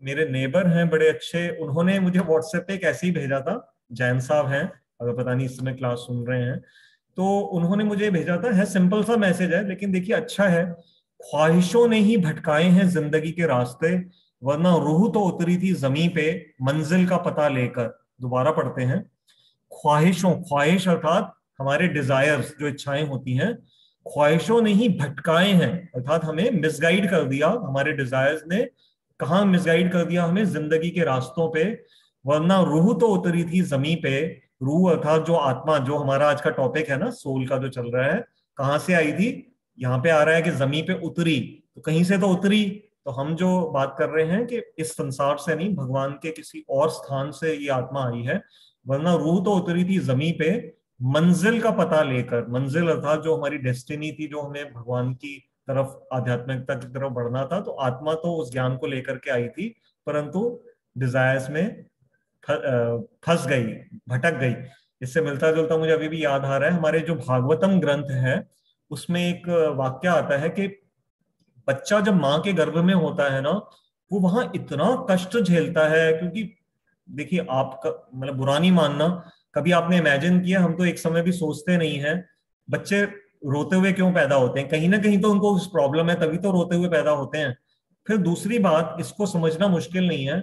मेरे नेबर हैं बड़े अच्छे, उन्होंने मुझे व्हाट्सएप पे एक ऐसे ही भेजा था। जैन साहब हैं, अगर पता नहीं इस समय क्लास सुन रहे हैं, तो उन्होंने मुझे भेजा था। है सिंपल सा मैसेज है लेकिन देखिए अच्छा है। ख्वाहिशों ने ही भटकाए हैं जिंदगी के रास्ते, वरना रूह तो उतरी थी जमीन पे मंजिल का पता लेकर। दोबारा पढ़ते हैं। ख्वाहिशों, ख्वाहिश अर्थात हमारे डिजायर्स, जो इच्छाएं होती हैं, ख्वाहिशों ने ही भटकाए हैं, अर्थात हमें मिसगाइड कर दिया। हमारे डिजायर्स ने कहाँ मिसगाइड कर दिया हमें? जिंदगी के रास्तों पे। वरना रूह तो उतरी थी जमी पे। रूह अर्थात जो आत्मा, जो हमारा आज का टॉपिक है ना, सोल का जो चल रहा है, कहाँ से आई थी? यहाँ पे आ रहा है कि जमी पे उतरी, तो कहीं से तो उतरी। तो हम जो बात कर रहे हैं कि इस संसार से नहीं, भगवान के किसी और स्थान से ये आत्मा आई है। वरना रूह तो उतरी थी जमी पे, मंजिल का पता लेकर। मंजिल अर्थात जो हमारी डेस्टिनी थी, जो हमें भगवान की तरफ, आध्यात्मिकता की तरफ बढ़ना था, तो आत्मा तो उस ज्ञान को लेकर के आई थी, परंतु डिजायर्स में फंस गई, भटक गई। इससे मिलता जुलता मुझे अभी भी याद आ रहा है, हमारे जो भागवतम ग्रंथ है उसमें एक वाक्य आता है कि बच्चा जब माँ के गर्भ में होता है ना, वो वहां इतना कष्ट झेलता है। क्योंकि देखिए, आपका मतलब बुरा नहीं मानना, कभी आपने इमेजिन किया, हम तो एक समय भी सोचते नहीं है, बच्चे रोते हुए क्यों पैदा होते हैं? कहीं ना कहीं तो उनको कुछ प्रॉब्लम है, तभी तो रोते हुए पैदा होते हैं। फिर दूसरी बात, इसको समझना मुश्किल नहीं है,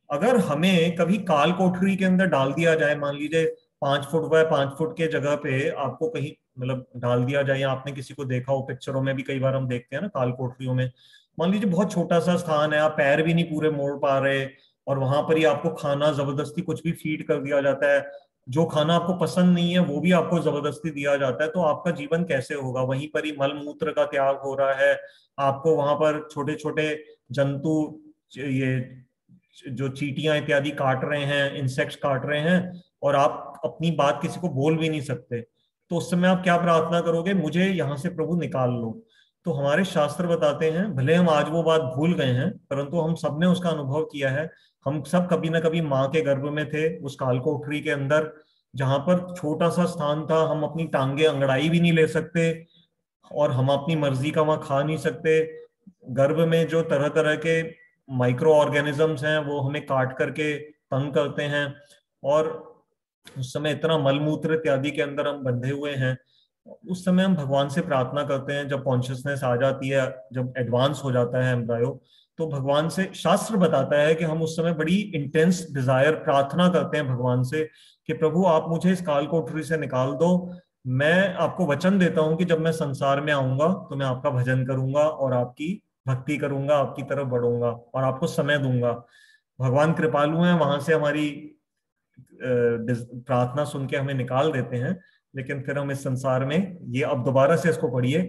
अगर हमें कभी काल कोठरी के अंदर डाल दिया जाए, मान लीजिए 5 फुट बाय 5 फुट के जगह पे आपको कहीं मतलब डाल दिया जाए, या आपने किसी को देखा हो, पिक्चरों में भी कई बार हम देखते हैं ना काल कोठरियों में, मान लीजिए बहुत छोटा सा स्थान है, आप पैर भी नहीं पूरे मोड़ पा रहे, और वहां पर ही आपको खाना जबरदस्ती कुछ भी फीड कर दिया जाता है, जो खाना आपको पसंद नहीं है वो भी आपको जबरदस्ती दिया जाता है, तो आपका जीवन कैसे होगा? वहीं पर ही मल मूत्र का त्याग हो रहा है, आपको वहां पर छोटे छोटे जंतु, ये जो चींटियां इत्यादि काट रहे हैं, इंसेक्ट्स काट रहे हैं, और आप अपनी बात किसी को बोल भी नहीं सकते। तो उस समय आप क्या प्रार्थना करोगे? मुझे यहाँ से प्रभु निकाल लो। तो हमारे शास्त्र बताते हैं, भले हम आज वो बात भूल गए हैं, परंतु हम सब ने उसका अनुभव किया है। हम सब कभी ना कभी माँ के गर्भ में थे, उस काल कोठरी के अंदर, जहां पर छोटा सा स्थान था, हम अपनी टांगे अंगड़ाई भी नहीं ले सकते, और हम अपनी मर्जी का वहां खा नहीं सकते। गर्भ में जो तरह तरह के माइक्रो ऑर्गेनिजम्स हैं, वो हमें काट करके तंग करते हैं, और उस समय इतना मलमूत्र इत्यादि के अंदर हम बंधे हुए हैं। उस समय हम भगवान से प्रार्थना करते हैं, जब कॉन्शियसनेस आ जाती है, जब एडवांस हो जाता है एम्ब्रायो, तो भगवान से, शास्त्र बताता है कि हम उस समय बड़ी इंटेंस डिजायर प्रार्थना करते हैं भगवान से कि प्रभु आप मुझे इस काल कोठरी से निकाल दो। मैं आपको वचन देता हूं कि जब मैं संसार में आऊंगा तो मैं आपका भजन करूंगा और आपकी भक्ति करूंगा, आपकी तरफ बढ़ूंगा और आपको समय दूंगा। भगवान कृपालु हैं, वहां से हमारी प्रार्थना सुन के हमें निकाल देते हैं। लेकिन फिर हम इस संसार में, ये अब दोबारा से इसको पढ़िए,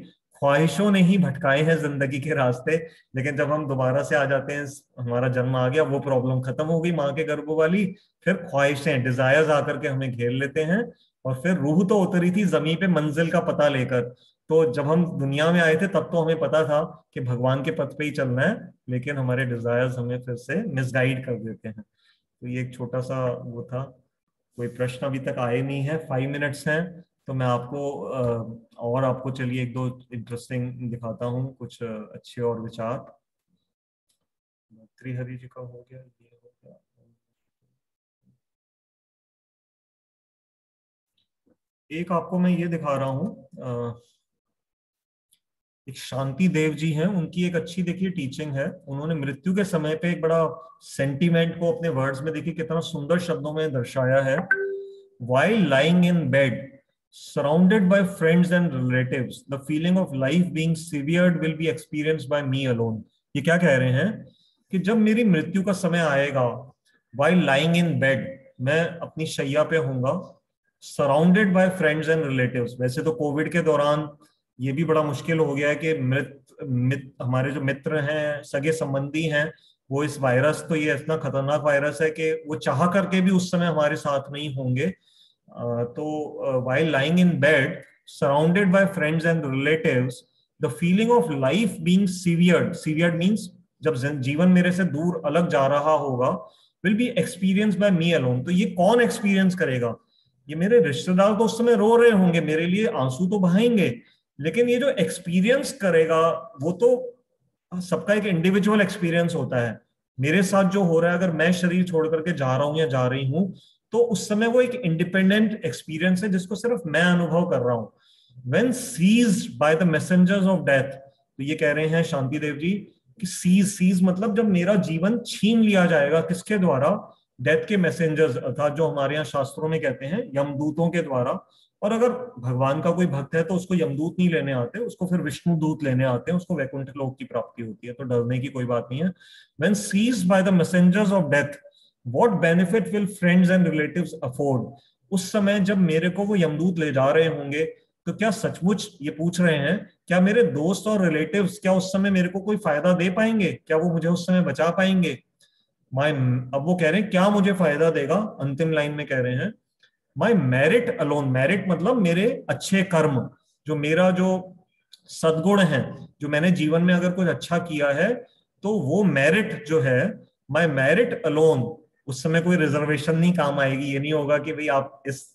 ख्वाहिशों ने ही भटकाए हैं जिंदगी के रास्ते। लेकिन जब हम दोबारा से आ जाते हैं, हमारा जन्म आ गया, वो प्रॉब्लम खत्म हो गई माँ के गर्भ वाली, फिर ख्वाहिशें, डिजायर्स आकर के हमें घेर लेते हैं। और फिर रूह तो उतरी थी जमीन पे मंजिल का पता लेकर। तो जब हम दुनिया में आए थे तब तो हमें पता था कि भगवान के पथ पे ही चलना है, लेकिन हमारे डिजायर्स हमें फिर से मिसगाइड कर देते हैं। तो ये एक छोटा सा वो था। कोई प्रश्न अभी तक आए नहीं है, 5 मिनट्स हैं, तो मैं आपको और आपको चलिए एक दो इंटरेस्टिंग दिखाता हूँ, कुछ अच्छे और विचार। त्रिहरि जी का हो गया, ये हो गया। एक आपको मैं ये दिखा रहा हूँ, एक शांति देव जी हैं, उनकी एक अच्छी देखिए टीचिंग है। उन्होंने मृत्यु के समय पे एक बड़ा सेंटीमेंट को अपने वर्ड्स में देखिए कितना सुंदर शब्दों में दर्शाया है। While lying in bed, surrounded by friends and relatives, the feeling of life being severed will be experienced by me alone. ये क्या कह रहे हैं कि जब मेरी मृत्यु का समय आएगा, while lying in bed, मैं अपनी शैया पे होऊंगा, surrounded by friends and relatives. वैसे तो कोविड के दौरान ये भी बड़ा मुश्किल हो गया है कि हमारे जो मित्र हैं, सगे संबंधी हैं, वो इस वायरस, तो ये इतना खतरनाक वायरस है कि वो चाह करके भी उस समय हमारे साथ नहीं होंगे। तो while lying in bed surrounded by friends and relatives, the feeling of life being severed means जब जीवन मेरे से दूर अलग जा रहा होगा, will be experienced by me alone। तो ये कौन एक्सपीरियंस करेगा? ये मेरे रिश्तेदार तो उस समय रो रहे होंगे, मेरे लिए आंसू तो बहाएंगे, लेकिन ये जो एक्सपीरियंस करेगा वो तो सबका एक इंडिविजुअल एक्सपीरियंस होता है। मेरे साथ जो हो रहा है, अगर मैं शरीर छोड़ करके जा रहा हूं या जा रही हूं, तो उस समय वो एक इंडिपेंडेंट एक्सपीरियंस है जिसको सिर्फ मैं अनुभव कर रहा हूं। When seized by the messengers of death, तो ये कह रहे हैं शांति देव जी कि सीज मतलब जब मेरा जीवन छीन लिया जाएगा, किसके द्वारा? डेथ के मैसेंजर्स, अर्थात जो हमारे यहाँ शास्त्रों में कहते हैं यमदूतों के द्वारा। और अगर भगवान का कोई भक्त है तो उसको यमदूत नहीं लेने आते, उसको फिर विष्णु दूत लेने आते हैं, उसको वैकुंठ लोक की प्राप्ति होती है, तो डरने की कोई बात नहीं है। When seized by the messengers of death, what benefit will friends and relatives afford. उस समय जब मेरे को वो यमदूत ले जा रहे होंगे, तो क्या सचमुच, ये पूछ रहे हैं, क्या मेरे दोस्त और रिलेटिव्स क्या उस समय मेरे को कोई फायदा दे पाएंगे, क्या वो मुझे उस समय बचा पाएंगे? माई, अब वो कह रहे हैं क्या मुझे फायदा देगा, अंतिम लाइन में कह रहे हैं, माई मेरिट अलोन, मेरिट मतलब मेरे अच्छे कर्म, जो मेरा जो सद्गुण है, जो मैंने जीवन में अगर कुछ अच्छा किया है, तो वो मेरिट जो है, माई मेरिट अलोन, उस समय कोई रिजर्वेशन नहीं काम आएगी। ये नहीं होगा कि भाई आप इस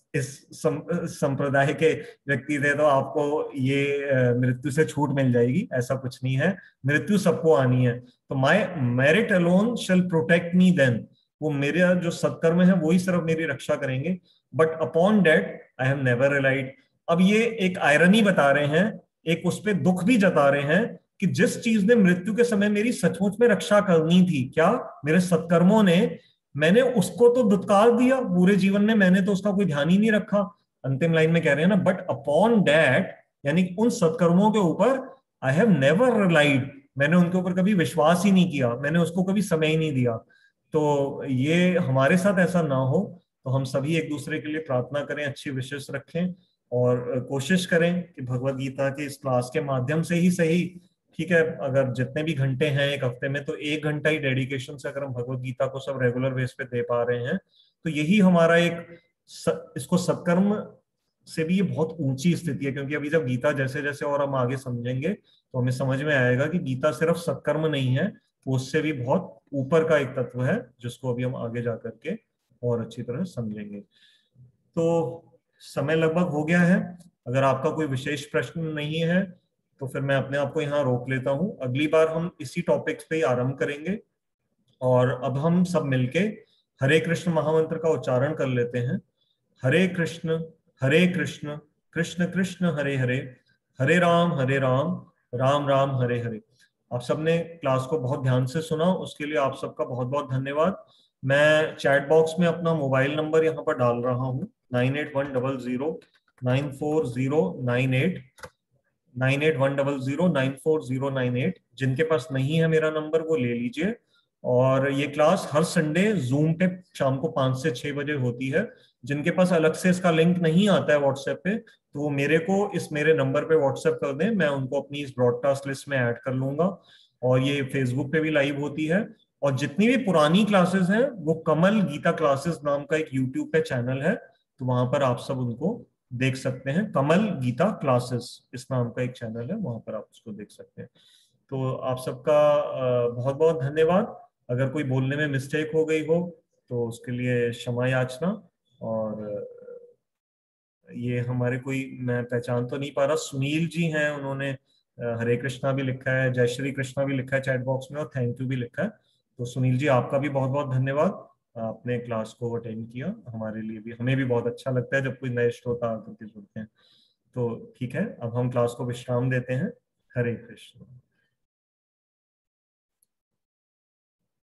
संप्रदाय के व्यक्ति थे तो आपको ये मृत्यु से छूट मिल जाएगी, ऐसा कुछ नहीं है। मृत्यु सबको आनी है। तो my merit alone shall protect me then, वो मेरे जो सत्कर्म है वही सिर्फ मेरी रक्षा करेंगे। But upon date I have never relied. अब ये एक आयरनी बता रहे हैं, एक उस पर दुख भी जता रहे हैं कि जिस चीज ने मृत्यु के समय मेरी सचमुच में रक्षा करनी थी, क्या मेरे सत्कर्मों ने, मैंने उसको तो दुत्कार दिया पूरे जीवन में, मैंने तो उसका कोई ध्यान ही नहीं रखा। अंतिम लाइन में कह रहे हैं ना, बट अपॉन दैट, यानी उन सत्कर्मों के ऊपर आई हैव नेवर रिलाइड, मैंने उनके ऊपर कभी विश्वास ही नहीं किया, मैंने उसको कभी समय ही नहीं दिया। तो ये हमारे साथ ऐसा ना हो, तो हम सभी एक दूसरे के लिए प्रार्थना करें, अच्छी विशेष रखें, और कोशिश करें कि भगवत गीता के इस क्लास के माध्यम से ही सही, ठीक है, अगर जितने भी घंटे हैं एक हफ्ते में, तो 1 घंटा ही डेडिकेशन से अगर हम भगवत गीता को सब रेगुलर बेस पे दे पा रहे हैं, तो यही हमारा एक इसको सत्कर्म से भी ये बहुत ऊंची स्थिति है। क्योंकि अभी जब गीता जैसे जैसे और हम आगे समझेंगे, तो हमें समझ में आएगा कि गीता सिर्फ सत्कर्म नहीं है, वो उससे भी बहुत ऊपर का एक तत्व है, जिसको अभी हम आगे जा करके और अच्छी तरह समझेंगे। तो समय लगभग हो गया है। अगर आपका कोई विशेष प्रश्न नहीं है, तो फिर मैं अपने आप को यहाँ रोक लेता हूँ। अगली बार हम इसी टॉपिक्स पे ही आरंभ करेंगे। और अब हम सब मिलके हरे कृष्ण महामंत्र का उच्चारण कर लेते हैं। हरे कृष्ण कृष्ण कृष्ण हरे हरे, हरे राम राम राम हरे हरे। आप सबने क्लास को बहुत ध्यान से सुना, उसके लिए आप सबका बहुत बहुत धन्यवाद। मैं चैट बॉक्स में अपना मोबाइल नंबर यहाँ पर डाल रहा हूँ, 9810094098, 9810094098। जिनके पास नहीं है मेरा नंबर वो ले लीजिए। और ये क्लास हर संडे जूम पे शाम को 5 से 6 बजे होती है। जिनके पास अलग से इसका लिंक नहीं आता है व्हाट्सएप पे, तो वो मेरे को इस मेरे नंबर पे व्हाट्सएप कर दें, मैं उनको अपनी इस ब्रॉडकास्ट लिस्ट में ऐड कर लूंगा। और ये फेसबुक पे भी लाइव होती है। और जितनी भी पुरानी क्लासेस हैं वो कमल गीता क्लासेस नाम का एक यूट्यूब पे चैनल है, तो वहां पर आप सब उनको देख सकते हैं। कमल गीता क्लासेस इस नाम का एक चैनल है, वहां पर आप उसको देख सकते हैं। तो आप सबका बहुत बहुत धन्यवाद। अगर कोई बोलने में मिस्टेक हो गई हो तो उसके लिए क्षमा याचना। और ये हमारे कोई, मैं पहचान तो नहीं पा रहा, सुनील जी हैं, उन्होंने हरे कृष्णा भी लिखा है, जय श्री कृष्णा भी लिखा है चैट बॉक्स में, और थैंक यू भी लिखा है। तो सुनील जी आपका भी बहुत बहुत धन्यवाद, आपने क्लास को अटेंड किया। हमारे लिए भी, हमें भी बहुत अच्छा लगता है जब कोई नए श्रोता आकर के जुड़ते हैं। तो ठीक है, अब हम क्लास को विश्राम देते हैं। हरे कृष्ण।